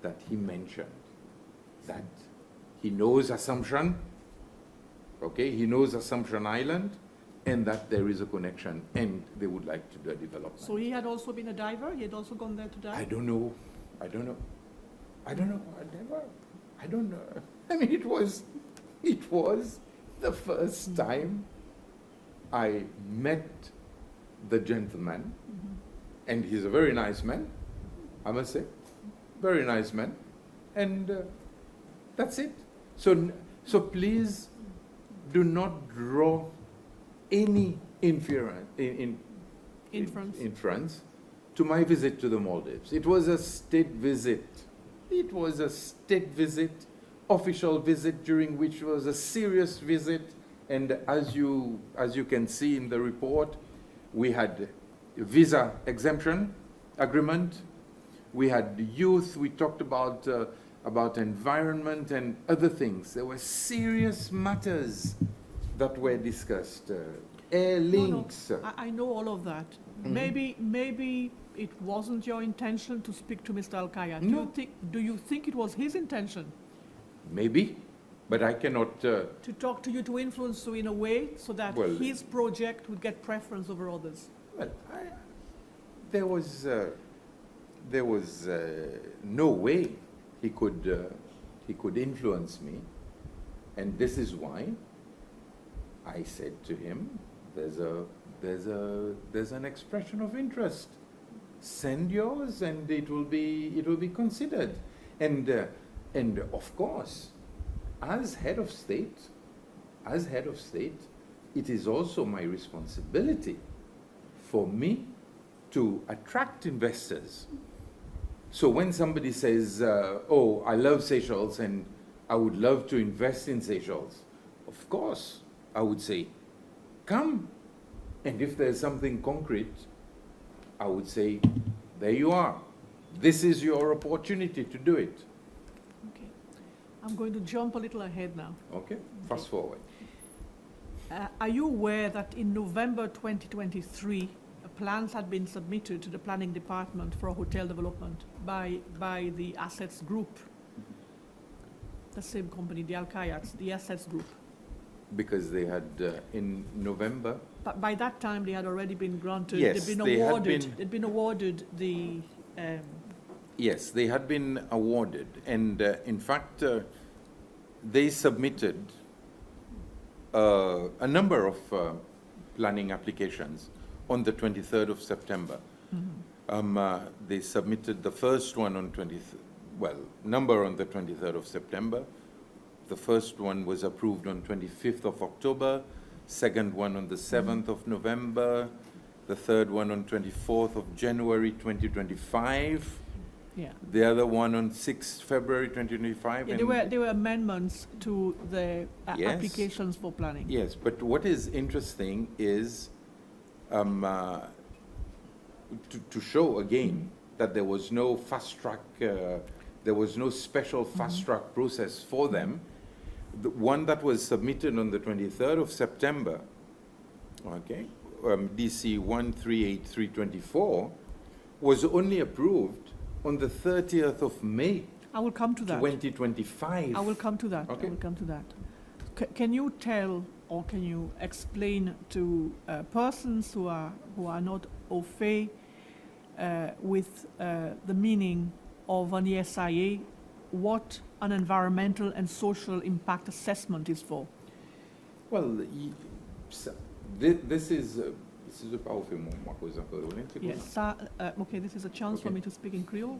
that he mentioned that he knows Assomption, okay, he knows Assomption Island, and that there is a connection, and they would like to do a development. so he had also been a diver, he had also gone there to dive? I don't know. I mean, it was the first time I met the gentleman, and he's a very nice man, I must say, very nice man, and that's it. So please do not draw any inference to my visit to the Maldives. It was a state visit. It was a state visit, official visit, during which was a serious visit. And as you can see in the report, we had visa exemption agreement. We had youth. We talked about environment and other things. There were serious matters that were discussed. Air links. No, I know all of that. Maybe it wasn't your intention to speak to Mr. Al-Kaya. No. Do you think it was his intention Maybe, but I cannot. to talk to you, to influence you in a way so that Well, his project would get preference over others? Well, there was no way he could influence me, and this is why I said to him, there's an expression of interest. Send yours, and it will be considered. And of course, as head of state, it is also my responsibility for me to attract investors. So when somebody says, "Oh, I love Seychelles and I would love to invest in Seychelles," of course, I would say, "Come." And if there's something concrete, I would say, there you are. This is your opportunity to do it. Okay. I'm going to jump a little ahead now. Okay? Fast forward. Are you aware that in November 2023, plans had been submitted to the planning department for a hotel development by the Assets Group? The same company, the Al-Kayats, the Assets Group. Because they had, in November, But by that time, they had already been granted, Yes, they'd been awarded the, yes, they had been awarded. And in fact, they submitted a number of planning applications on the 23rd of September. They submitted the first one on number on the 23rd of September. The first one was approved on 25th of October, second one on the 7th of November, the third one on 24th of January 2025, yeah. the other one on 6th February 2025. Yeah, and there were amendments to the Yes. applications for planning. Yes, but what is interesting is to show again that there was no fast track, there was no special fast track process for them. The one that was submitted on the 23rd of September, okay, DC 138324, was only approved on the 30th of May I will come to that. 2025. I will come to that. Okay. I will come to that. Can you tell or can you explain to persons who are not au fait with the meaning of an ESIA what an environmental and social impact assessment is for? Well, this is si je parle au moi, cause encore, c'est Yes, okay, this is a chance for Okay. me to speak in Creole.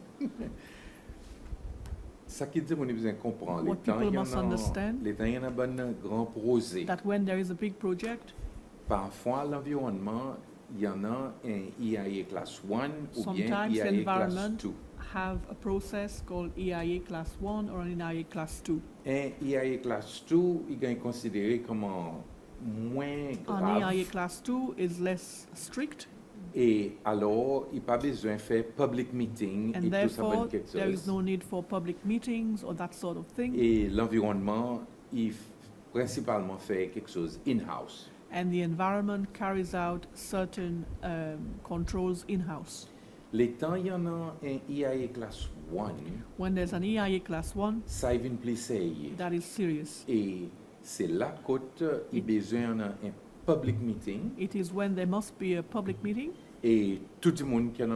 Ça qui dit, on a besoin de comprendre. What people must understand. Les temps, il y en a un grand projet. That when there is a big project, Parfois, l'environnement, il y en a un EIA Class 1 ou bien sometimes the EIA Class environment 2. have a process called EIA Class 1 or an EIA Class 2. Un EIA Class 2, il est considéré comme moins An grave. EIA Class 2 is less strict, Et alors, il n'y a pas besoin de faire public meeting and et tout ça therefore bonne quelque there is chose. no need for public meetings or that sort of thing. Et l'environnement, il principalement fait quelque chose in-house. And the environment carries out certain controls in-house. Les temps, il y en a un EIA Class 1, When there's an EIA Class 1, ça vient plus sérieux. that is serious. Et c'est là qu'il y a besoin d'un public meeting It is when there must be a public meeting et tout le monde qui a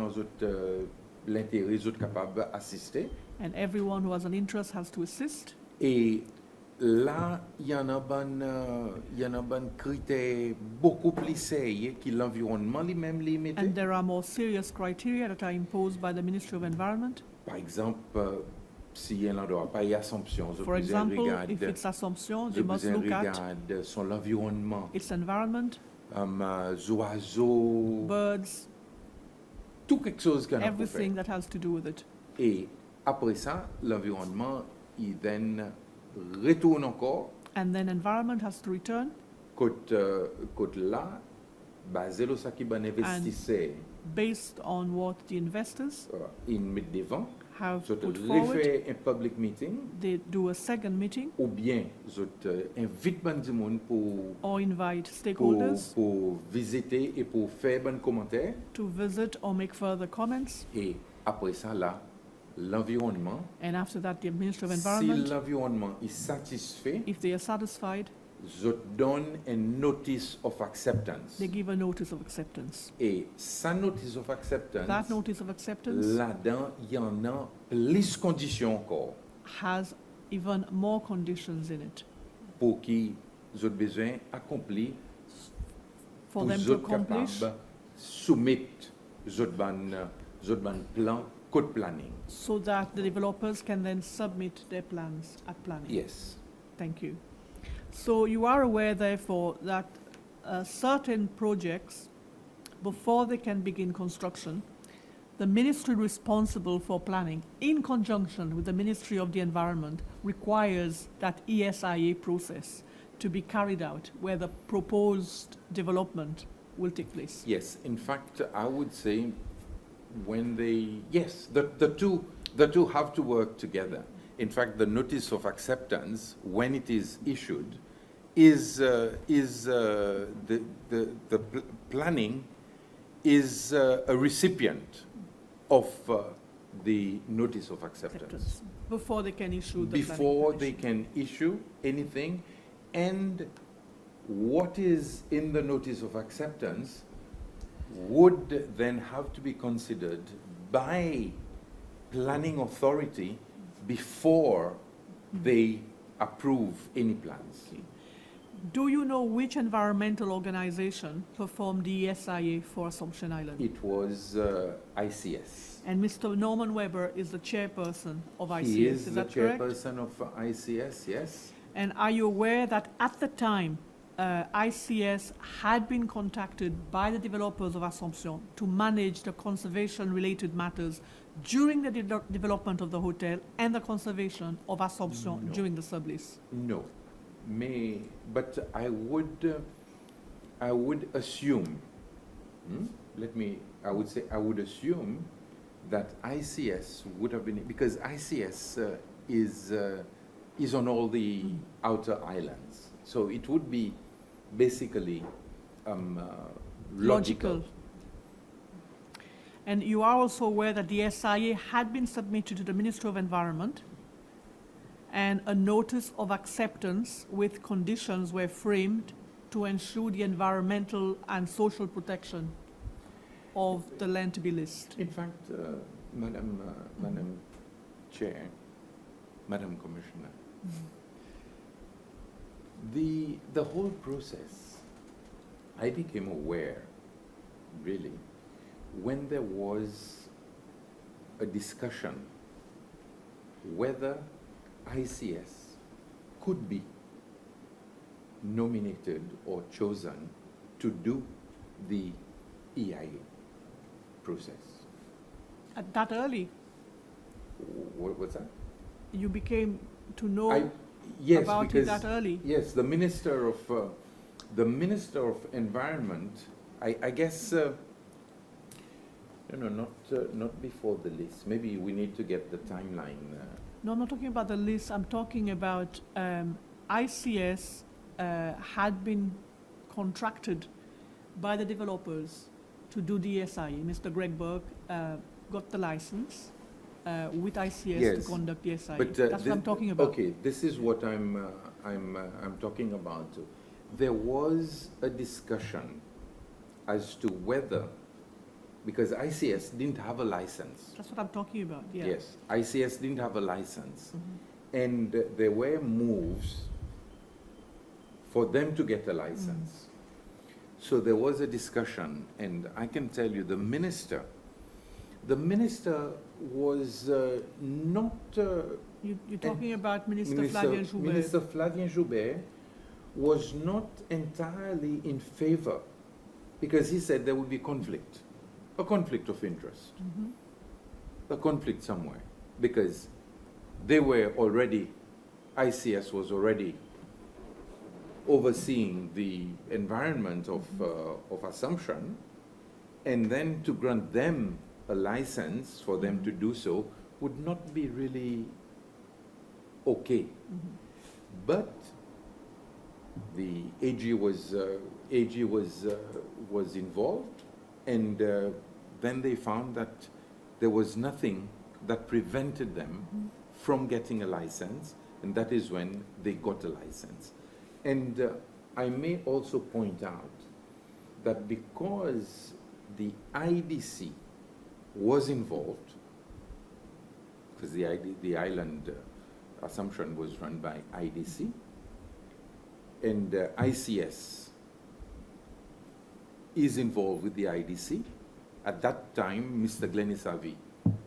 l'intérêt est capable d'assister. and everyone who has an interest has to assist. Et là, il y en a un critère beaucoup plus sérieux que l'environnement lui-même limité. And there are more serious criteria that are imposed by the Ministry of Environment. Par exemple, s'il y a un endroit, par Assomption, je For example, if regarde, it's Assomption, je you must look at regarde son environnement, its environment, oiseaux, birds, tout quelque chose qu'on a pour everything faire. that has to do with it. Et après ça, l'environnement, il retourne encore, And then environment has to return côté là, basé sur ce qui va investir, based on what the investors ils mettent devant, have je put forward. refais un public meeting, They do a second meeting ou bien je invite du monde or invite stakeholders pour visiter et pour faire bon commentaire. to visit or make further comments. Et après ça, là, l'environnement, And after that, the Ministry of si Environment, l'environnement est satisfait, if they are satisfied, je donne une notice of acceptance. they give a notice of acceptance. Et sa notice of acceptance, That notice of acceptance là-dedans, il y en a plus de conditions encore has even more conditions in it pour qui j'ai besoin d'accomplir for pour them to être accomplish capable soumettre un plan code planning. so that the developers can then submit their plans at planning. Yes. Thank you. So you are aware, therefore, that certain projects, before they can begin construction, the ministry responsible for planning, in conjunction with the Ministry of the Environment, requires that ESIA process to be carried out where the proposed development will take place. Yes. In fact, I would say the two have to work together. In fact, the notice of acceptance, when it is issued, planning is a recipient of the notice of acceptance. Before they can issue the Before planning they permission. can issue anything, and what is in the notice of acceptance would then have to be considered by planning authority before they approve any plans. Do you know which environmental organization performed the ESIA for Assumption Island? It was ICS. And Mr. Norman Weber is the chairperson of ICS, He is the that correct? chairperson of ICS, yes. And are you aware that at the time, ICS had been contacted by the developers of Assomption to manage the conservation-related matters during the development of the hotel and the conservation of Assomption No. during the sublease? No, but I would assume, I would assume that ICS would have been, because ICS is on all the outer islands, so it would be basically logical. And you are also aware that the SIA had been submitted to the Ministry of Environment, and a notice of acceptance with conditions were framed to ensure the environmental and social protection of the land to be listed. In fact, Madam Chair, Madam Commissioner, the whole process, I became aware really, when there was a discussion whether ICS could be nominated or chosen to do the EIA process. That early, What's that? you became to know Yes, about it because that early. yes, the Minister of Environment, I guess, not before the list. Maybe we need to get the timeline. No, I'm not talking about the list. I'm talking about ICS had been contracted by the developers to do the SIA. Mr. Greg Burke got the license with ICS Yes, to conduct the SIA. but That's what I'm talking about. Okay, this is what I'm talking about. There was a discussion as to whether, because ICS didn't have a license. That's what I'm talking about. Yeah. Yes, ICS didn't have a license, Mhm. and there were moves for them to get a license. So there was a discussion, and I can tell you the minister was not. You're talking about Minister Flavien Joubert. Minister Flavien Joubert was not entirely in favor, because he said there would be a conflict of interest, Mhm. a conflict somewhere, because they were already, ICS was already overseeing the environment of Assomption, and then to grant them a license for them to do so would not be really okay. Mhm. But the AG was involved, and then they found that there was nothing that prevented them Mhm. from getting a license, and that is when they got a license. And I may also point out that because the IDC was involved, because the island Assumption was run by IDC, and ICS is involved with the IDC. At that time, Mr. Glenisavi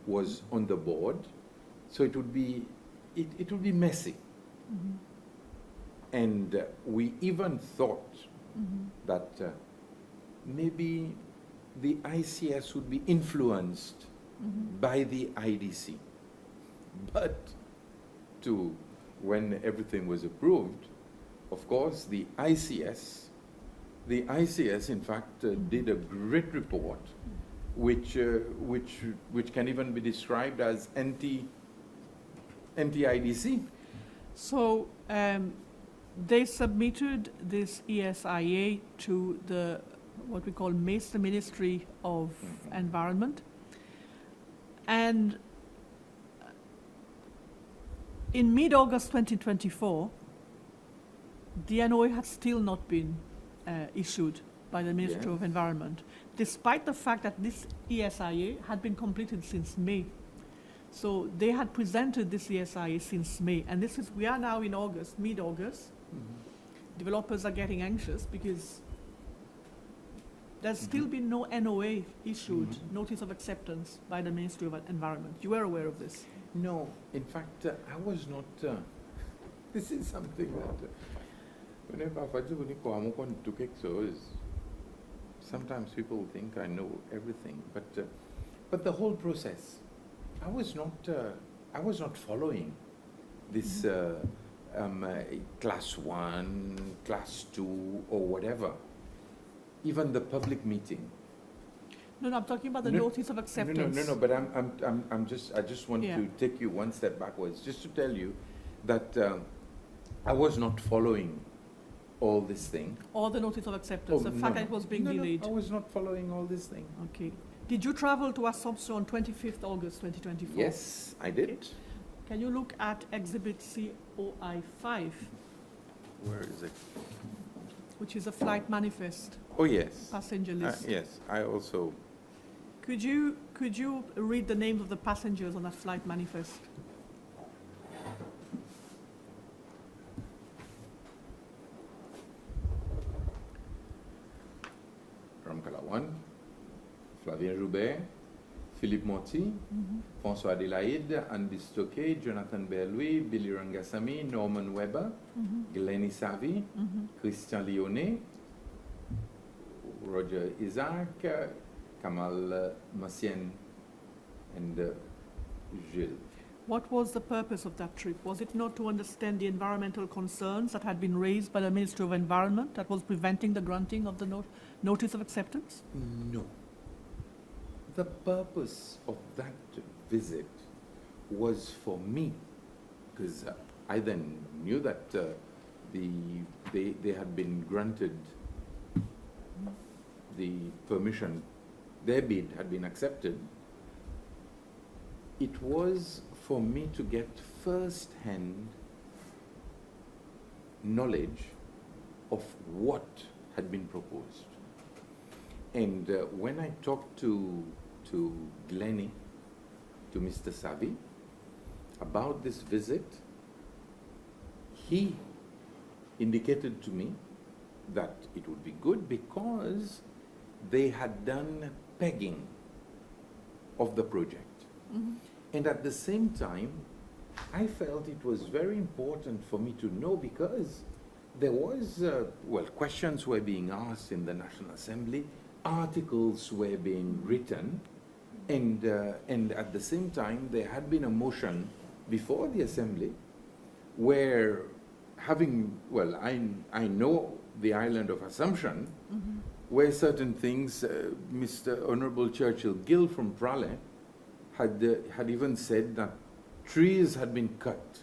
was on the board, so it would be messy. Mhm. And we even thought Mhm. that maybe the ICS would be influenced Mhm. by the IDC. But when everything was approved, of course, the ICS in fact did a great report, which can even be described as anti-IDC. So they submitted this ESIA to what we call the Ministry of Environment, and in mid-August 2024, the NOA had still not been issued by the Ministry of Yes. Environment, despite the fact that this ESIA had been completed since May. So they had presented this ESIA since May, and we are now in August, mid-August. Developers are getting anxious because there's still been no NOA issued, Notice of Acceptance, by the Ministry of Environment. You were aware of this? No, in fact, I was not. This is something that whenever sometimes people think I know everything, but the whole process, I was not following this class 1, class 2, or whatever. Even the public meeting. No, I'm talking about the No, Notice of Acceptance. No. But I just want Yeah. to take you one step backwards, just to tell you that I was not following all this thing. Or the Notice of Acceptance, the fact that it was being delayed. I was not following all this thing. Okay. Did you travel to Assomption on 25th August 2024? Yes, I did. Can you look at Exhibit COI5, Where is it? which is a flight manifest, Oh yes. passenger list? Yes, I also. Could you read the names of the passengers on that flight manifest? Ramkala 1, Flavien Joubert, Philippe Monti, François Adelaide, Andy Stockey, Jonathan Berlouis, Billy Rangasamy, Norman Weber, Glennie Savy, Christian Lyonnais, Roger Isaac, Kamal Massien, and Gilles. What was the purpose of that trip? Was it not to understand the environmental concerns that had been raised by the Ministry of Environment that was preventing the granting of the notice of acceptance? No. The purpose of that visit was for me, because I then knew that they had been granted the permission, their bid had been accepted. It was for me to get first-hand knowledge of what had been proposed. And when I talked to Glennie, to Mr. Savy, about this visit, he indicated to me that it would be good because they had done pegging of the project. And at the same time, I felt it was very important for me to know because there was, questions were being asked in the National Assembly, articles were being written, and at the same time, there had been a motion before the Assembly where I know the island of Assomption, where certain things, Mr. Honorable Churchill Gill from Praslin had even said that trees had been cut.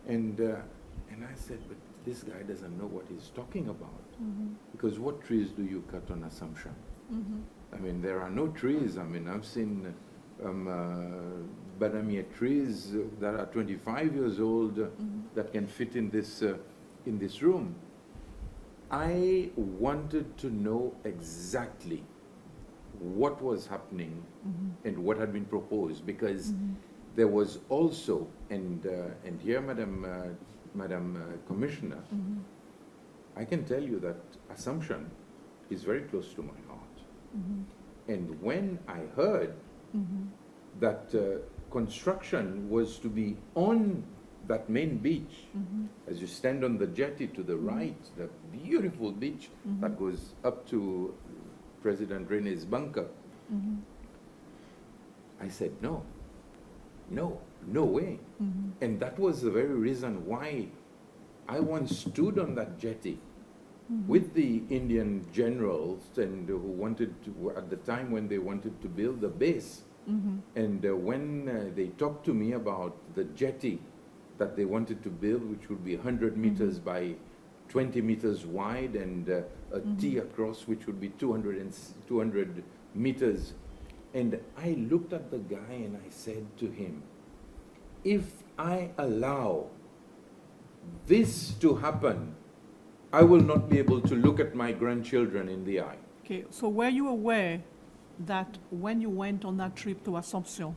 And I said, but this guy doesn't know what he's talking about. Because what trees do you cut on Assomption? I mean, there are no trees. I mean, I've seen bananier trees that are 25 years old that can fit in this room. I wanted to know exactly what was happening and what had been proposed, because there was also, and here, Madam Commissioner, I can tell you that Assomption is very close to my heart. And when I heard that construction was to be on that main beach, as you stand on the jetty to the right, the beautiful beach that goes up to President René's bunker, I said, no way. And that was the very reason why I once stood on that jetty with the Indian generals and who wanted to, at the time when they wanted to build the base, and when they talked to me about the jetty that they wanted to build, which would be 100 meters by 20 meters wide, and a T across, which would be 200 meters. And I looked at the guy and I said to him, if I allow this to happen, I will not be able to look at my grandchildren in the eye. Okay, so were you aware that when you went on that trip to Assomption,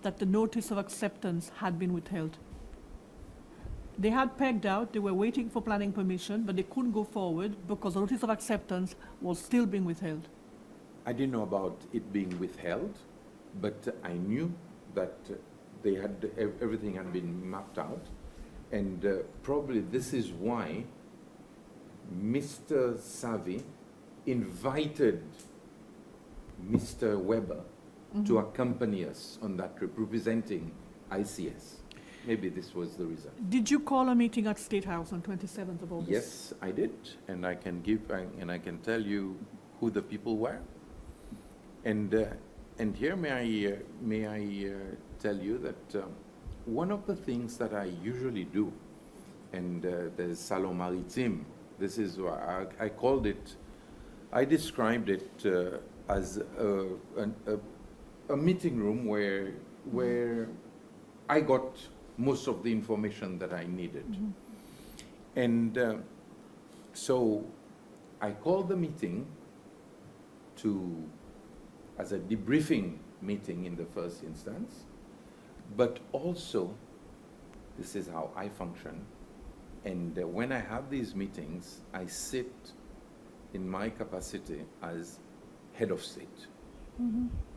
that the notice of acceptance had been withheld? They had pegged out, they were waiting for planning permission, but they couldn't go forward because the notice of acceptance was still being withheld. I didn't know about it being withheld, but I knew that they had, everything had been mapped out. And probably this is why Mr. Savy invited Mr. Weber to accompany us on that trip, representing ICS. Maybe this was the reason. Did you call a meeting at State House on 27th of August? Yes, I did, and I can can tell you who the people were. And here may I tell you that one of the things that I usually do, and there's Salon Maritime. This is what I called it. I described it as a meeting room where I got most of the information that I needed. And so I called the meeting as a debriefing meeting in the first instance, but also this is how I function. And when I have these meetings, I sit in my capacity as head of state.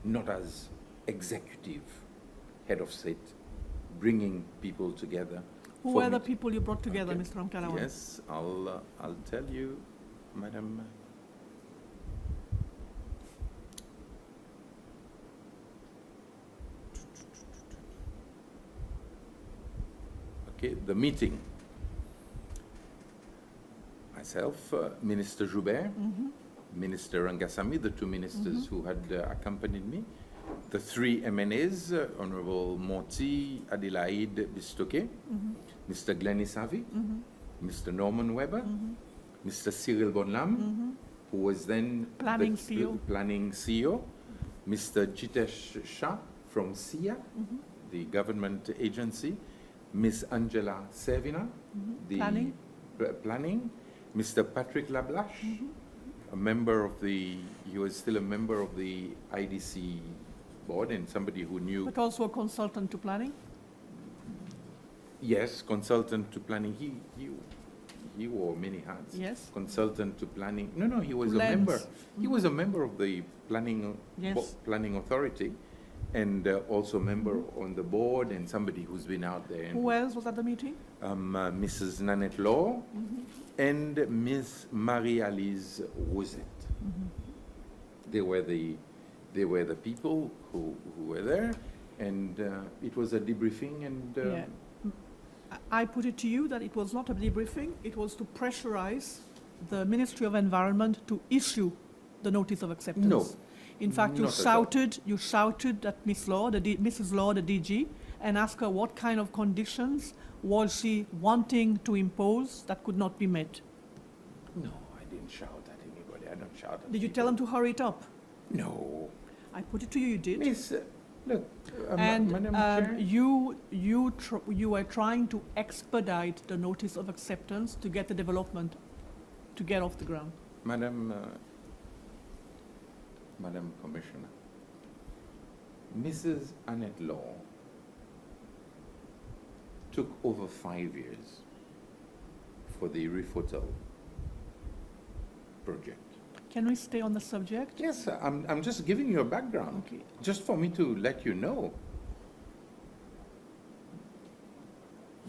not as executive head of state, bringing people together. Who for were the meet- people you brought together, Okay. Mr. Ramkalawan? Yes, I'll tell you, Madam. Okay, the meeting. Myself, Minister Joubert, Minister Rangasamy, the two ministers who had accompanied me, the three MNAs, Honorable Monti, Adelaide Bistoke, Mr. Glenny Savvy, Mr. Norman Weber, Mr. Cyril Bonlam, who was then Planning the CEO. planning CEO, Mr. Jitesh Shah from SIA, the government agency, Ms. Angela Servina, the Planning. planning, Mr. Patrick Lablache, a member of he was still a member of the IDC board and somebody who knew, But also a consultant to planning? yes, consultant to planning. He wore many hats. Yes. Consultant to planning. No, he was To a member. lens. He was a member of the planning Yes. planning authority, and also a member on the board and somebody who's been out there. And, Who else was at the meeting? Mrs. Nanette Law and Miss Marie-Alice Rosette. They were the people who were there, and it was a debriefing. And Yeah. I put it to you that it was not a debriefing, it was to pressurize the Ministry of Environment to issue the notice of acceptance. No, In fact, you not at all. shouted at Miss Law, Mrs. Law, the DG, and asked her what kind of conditions was she wanting to impose that could not be met. no, I didn't shout at anybody. I don't shout at Did you people. tell them to hurry it up? No, I put it to you, you did. Miss. Look, And Madam Chair. you were trying to expedite the notice of acceptance to get the development to get off the ground. Madam Commissioner, Mrs. Annette Law took over 5 years for the Refotel project. Can we stay on the subject? Yes, I'm just giving you a background, Okay. just for me to let you know.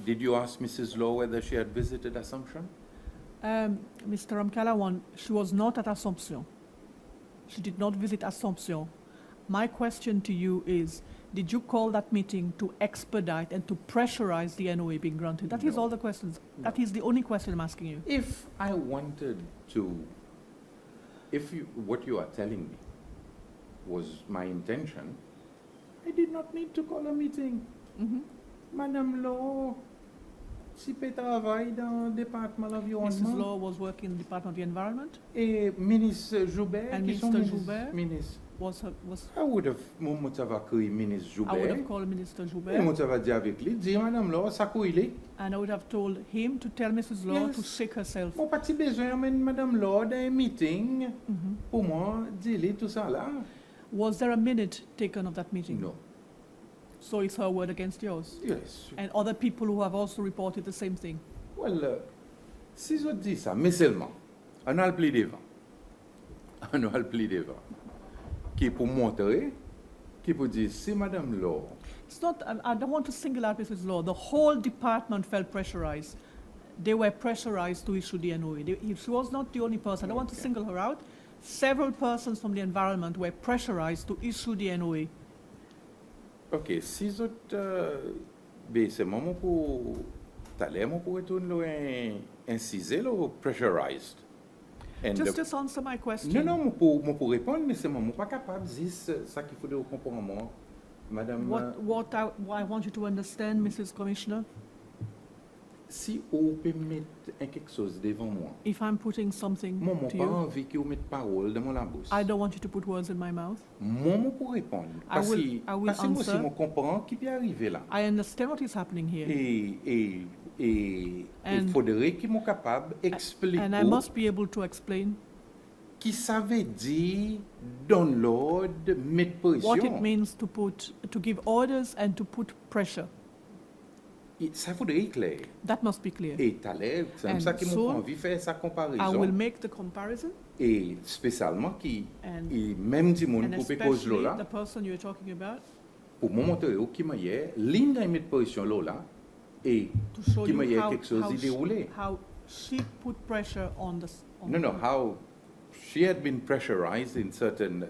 Did you ask Mrs. Law whether she had visited Assumption? Mr. Ramkalawan, she was not at Assomption. She did not visit Assomption. My question to you is, did you call that meeting to expedite and to pressurize the NOA being granted? That is No. all the questions. No. That is the only question I'm asking you. If I wanted to, what you are telling me was my intention, I did not need to call a meeting. Madame Law, si peut travaille dans le département de Mrs. l'environnement. Law was working in the Department of the Environment. Et ministre Joubert, And qui sont Minister ministres- Joubert? ministres. Was I would have, moi, t'avais accueilli ministre I would Joubert. have called Minister Et Joubert moi, t'avais dit avec lui, dis Madame Law, ça quoi il est? and I would have told him to tell Mrs. Law Yes. to shake herself. Mon pas besoin d'amener Madame Law dans un meeting. Pour moi, dis-lui tout ça là. Was there a minute taken of that meeting? No. So it's her word against yours. Yes. And other people who have also reported the same thing. Well, si je dis ça, mais seulement, on a le pli devant. On a le pli devant. Qui pour montrer, qui pour dire, si Madame Law, It's not, I don't want to single out Mrs. Law. The whole department felt pressurized. They were pressurized to issue the NOA. She was not the only person. I don't want to Okay. single her out. Several persons from the environment were pressurized to issue the NOA. ok, si je ben c'est moment pour, t'allais, moi pour retourner inciser, là, pressurized. And Just answer my question. non, moi pour répondre, mais c'est moi pas capable de dire ça qu'il faut de comprendre moi, Madame. What I want you to understand, Mrs. Commissioner, Si on peut mettre quelque chose devant moi, if I'm putting something moi, to pas you, envie que vous mettez parole dans mon la bouche. I don't want you to put words in my mouth. Moi, pour répondre. Parce que I will moi aussi, answer. je comprends qui peut arriver là. I understand what is happening here. Et il And- faudrait qu'ils soient capables d'expliquer And I must be able to explain qui ça veut dire dans l'ordre, mettre pression. what it means to give orders and to put pressure. Ça faudrait clair. That must be clear. Et t'allais, c'est comme And ça que soon, moi envie de faire sa I will comparaison. make the comparison, Et spécialement qui, and, et même du monde and pour cause especially là, the person you're talking about, pour me montrer qui m'a hier, ligne de mettre position là, et to show qui m'a you hier how, quelque chose how, de déroulé. how she put pressure on the... On No, how she had been pressurized in certain,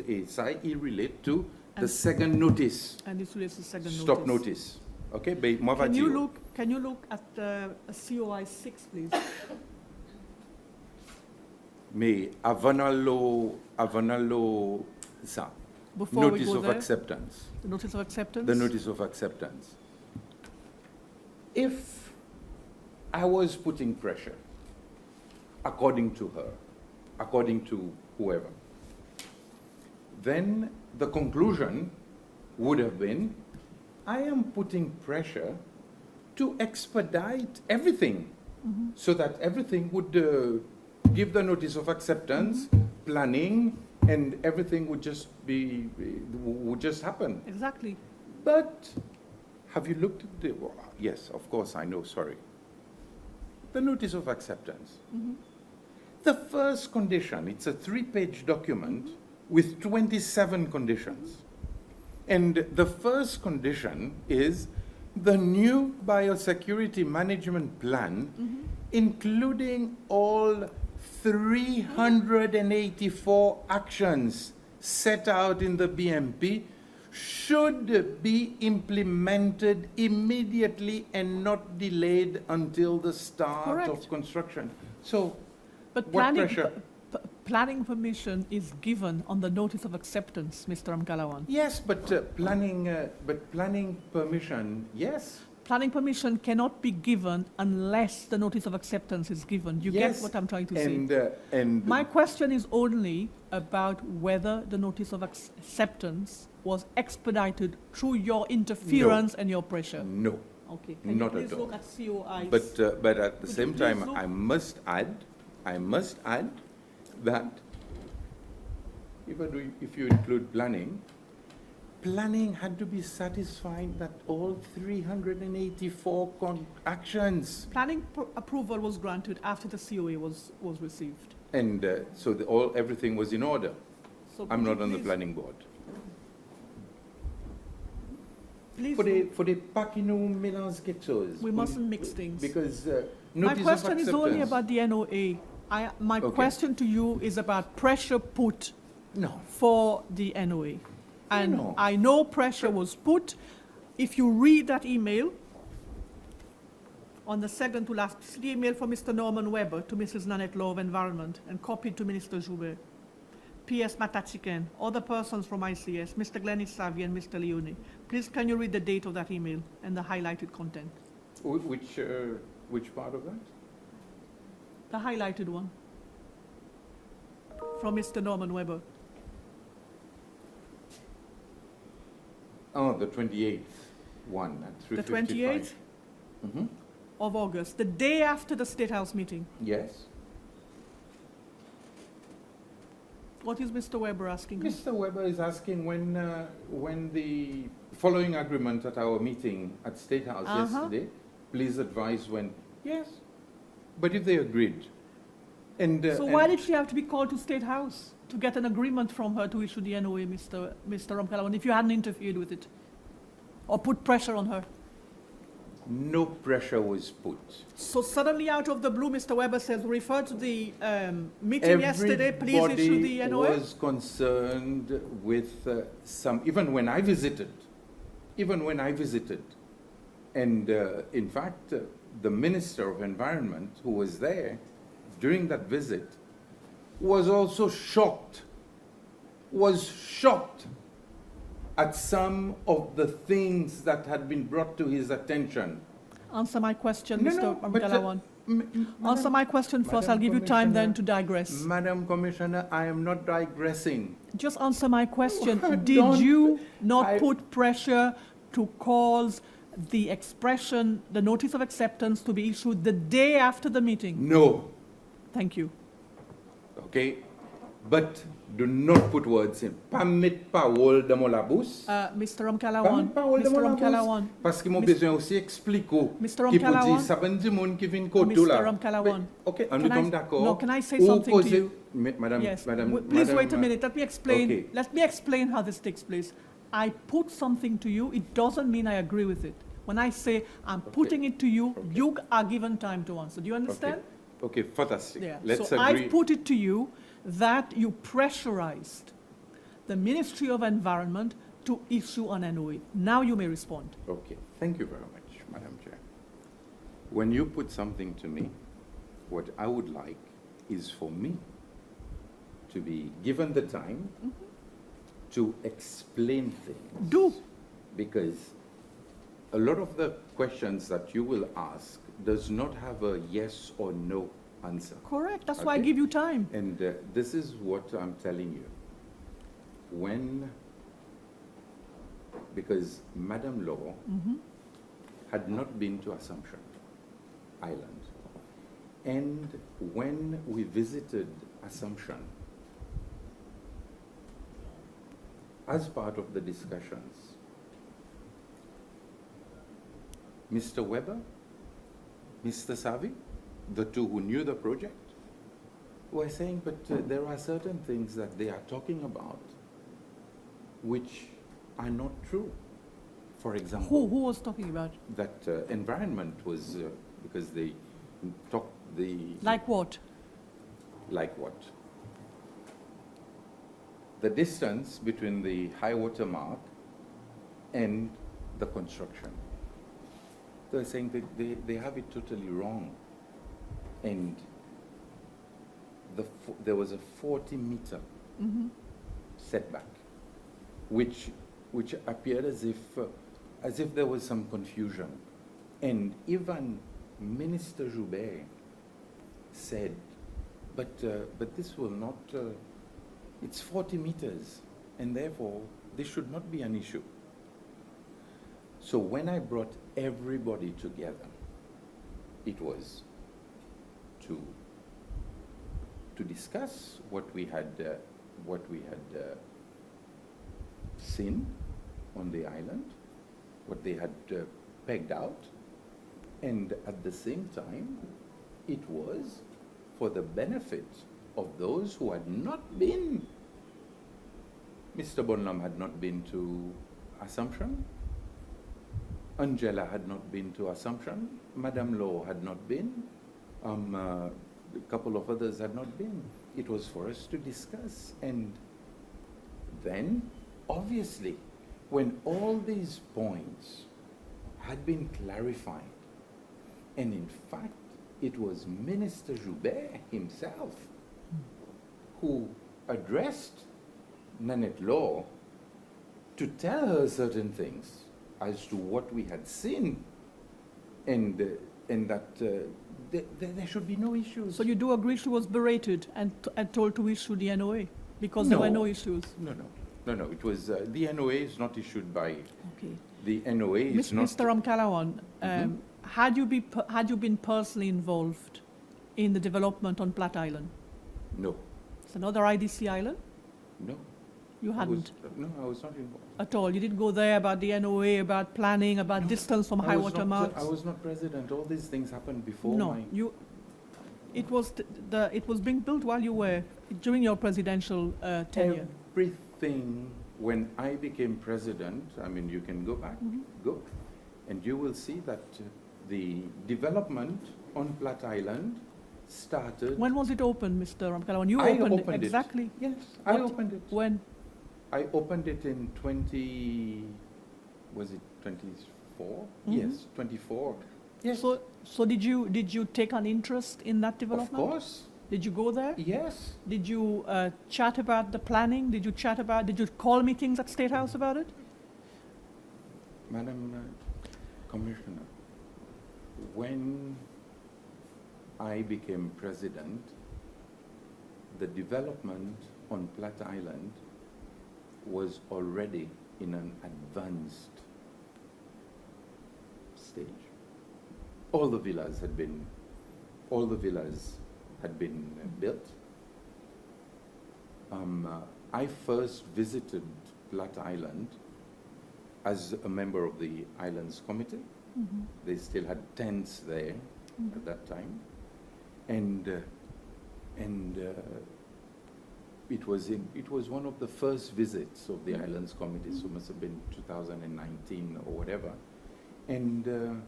et ça, il relate to the And- second notice, And this relates to second stop notice. notice. Okay, ben, moi va Can you dire. look at COI 6, please? Mais avant ça, Before we notice go of there, acceptance. the notice of acceptance. The notice of acceptance. If I was putting pressure, according to her, according to whoever, then the conclusion would have been, I am putting pressure to expedite everything, so that everything would give the notice of acceptance, planning, and everything would just happen. Exactly. But have you looked at the, well, yes, of course, I know, sorry. The notice of acceptance. The first condition, it's a 3-page document with 27 conditions. And the first condition is the new biosecurity management plan, including all 384 actions set out in the BMP, should be implemented immediately and not delayed until the start Correct. of construction. So, But what pressure? planning permission is given on the notice of acceptance, Mr. Amkalawan. Yes, but planning permission, yes. Planning permission cannot be given unless the notice of acceptance is given. You Yes, get what I'm trying to say? And My question is only about whether the notice of acceptance was expedited through your interference and your pressure. no. Okay. Can Not you at please all. look at COI? But at the Would same you time, please look? I must add that if you include planning had to be satisfied that all 384 actions, Planning approval was granted after the COA was received. and so everything was in order. So I'm could you not on the please- planning board. Please, For the pas qui nous mélange quelque chose. we mustn't mix things. Because My notice of question is only acceptance- about the NOA. My Okay. question to you is about pressure put No. for the NOA. And No. I know pressure was put. If you read that email, on the second to last, it's the email from Mr. Norman Webber to Mrs. Nanette Law of Environment and copied to Minister Joubert. P.S. Matachiken, other persons from ICS, Mr. Glenis Savi and Mr. Leone. Please, can you read the date of that email and the highlighted content? Which part of that? The highlighted one from Mr. Norman Webber. Oh, the 28th one at The 3:55. 28th Mhm. of August, the day after the State House meeting. Yes. What is Mr. Webber asking? Mr. Webber is asking when the following agreement at our meeting at State House yesterday, please advise when. Yes. But if they agreed. And So why did she have to be called to State House to get an agreement from her to issue the NOA, Mr. Ramkalawan, if you hadn't interfered with it or put pressure on her? no pressure was put. So suddenly out of the blue, Mr. Webber says, refer to the meeting yesterday, please issue the Everybody NOA? was concerned with even when I visited, and in fact, the Minister of Environment who was there during that visit was also shocked at some of the things that had been brought to his attention. Answer my question, No, Mr. no, but, Ramkalawan. Answer Madam- my question first. Madam I'll give you time then to Commissioner, digress. Madam Commissioner, I am not digressing. Just answer my question. Don't- Did you not I- put pressure to cause the expression, the notice of acceptance to be issued the day after the meeting? No, Thank you. okay? But do not put words in. Pas mettre parole dans mon la bouche. Mr. Pas Ramkalawan, mettre parole dans Mr. mon la bouche. Ramkalawan, Parce que mon Mis- besoin aussi expliquer. Mr. Qui peut dire, Ramkalawan, ça va dire monde qui vient côté Mr. là. Ramkalawan. Mais, ok, on Can est I- d'accord. no, can I say Ou something to poser- you? Madame, Yes. madame, Please wait a madame, minute. Let me explain. Okay. Let me explain how this takes place. I put something to you. It doesn't mean I agree with it. When I say I'm putting it to you, Okay. you are given time to answer. Do you understand? Okay, fantastic. Yeah. Let's So agree. I've put it to you that you pressurized the Ministry of Environment to issue an NOA. Now you may respond. Okay, thank you very much, Madam Chair. When you put something to me, what I would like is for me to be given the time to explain things. Do. Because a lot of the questions that you will ask does not have a yes or no answer. Correct. That's why I Okay. give you time. And this is what I'm telling you. When, because Madam Law had not been to Assumption Island. And when we visited Assumption, as part of the discussions, Mr. Weber, Mr. Savi, the two who knew the project, were saying, but there are certain things that they are talking about which are not true. For example, Who was talking about? that environment was, because they talked the... Like what? Like what? The distance between the high water mark and the construction. They're saying that they have it totally wrong. And there was a 40-meter setback, which appeared as if there was some confusion. And even Minister Joubert said, but this will not, it's 40 meters, and therefore this should not be an issue. So when I brought everybody together, it was to discuss what we had seen on the island, what they had pegged out, and at the same time, it was for the benefit of those who had not been. Mr. Bonlam had not been to Assumption. Angela had not been to Assumption. Madame Law had not been. A couple of others had not been. It was for us to discuss. And then, obviously, when all these points had been clarified, and in fact, it was Minister Joubert himself who addressed Nanette Law to tell her certain things as to what we had seen, and that there should be no issues. So you do agree she was berated and told to issue the NOA because there were no issues? No. It was, the NOA is not issued by, Okay. the NOA is not... Mr. Ramkalawan, had you been personally involved in the development on Plat Island? No. It's another IDC island? No. You hadn't I was not involved. at all. You didn't go there about the NOA, about planning, about distance from high water marks? I was not president. All these things happened before No, it was it was being built while you were, during your presidential tenure. Everything, when I became president, I mean, you can go back, go, and you will see that the development on Plat Island started... When was it opened, Mr. Ramkalawan? You I opened it, opened it. exactly. Yes, I What- opened it. When? I opened it in 24? Yes, 24. Yes, So did you take an interest in that of development? course. Did you go there? Yes. Did you chat about the planning? Did you call meetings at State House about it? Madam Commissioner, when I became president, the development on Plat Island was already in an advanced stage. All the villas had been built. I first visited Plat Island as a member of the Islands Committee. Mm-hmm. They still had tents there at that time, and it was one of the first visits of the Islands Committee, so it must have been 2019 or whatever, and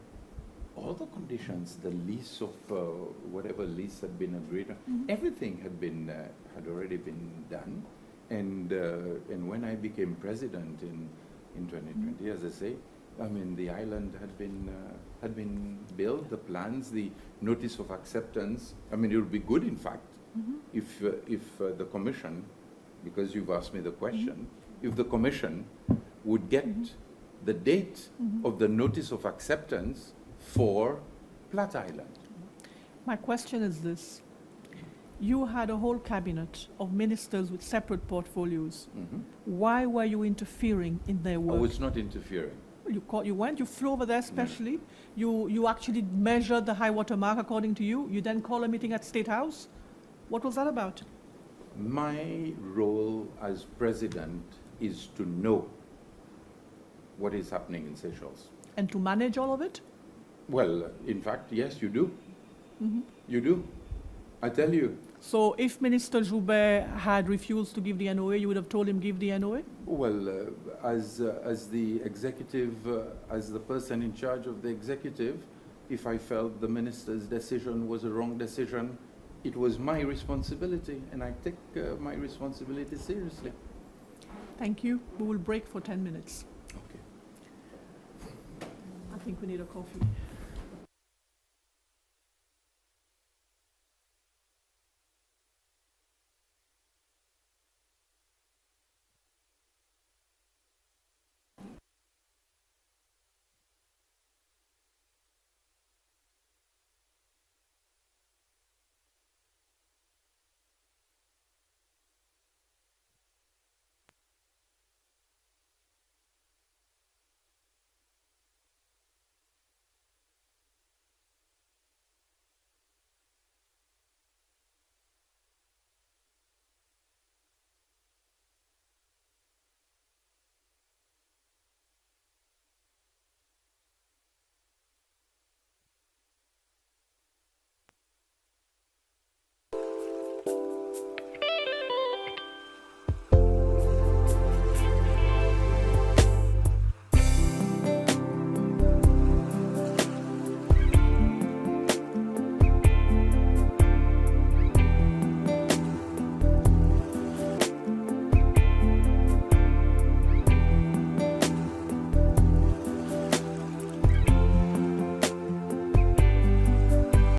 all the conditions, the lease of whatever lease had been agreed on, everything had already been done, and when I became president in 2020, as I say, I mean, the island had been built, the plans, the notice of acceptance. I mean, it would be good, in fact, if the commission, because you've asked me the question, if the commission would get the date of the notice of acceptance for Plat Island. My question is this. You had a whole cabinet of ministers with separate portfolios. Why were you interfering in their I work? was not interfering. You flew over there specially. You actually measured the high water mark according to you. You then call a meeting at State House. What was that about? My role as president is to know what is happening in Seychelles. And to manage all of it? Well, in fact, yes, you do. You do. I tell you. So if Minister Joubert had refused to give the NOA, you would have told him give the NOA? Well, as the executive, as the person in charge of the executive, if I felt the minister's decision was a wrong decision, it was my responsibility, and I take my responsibility seriously. Thank you. We will break for 10 minutes. Okay. I think we need a coffee.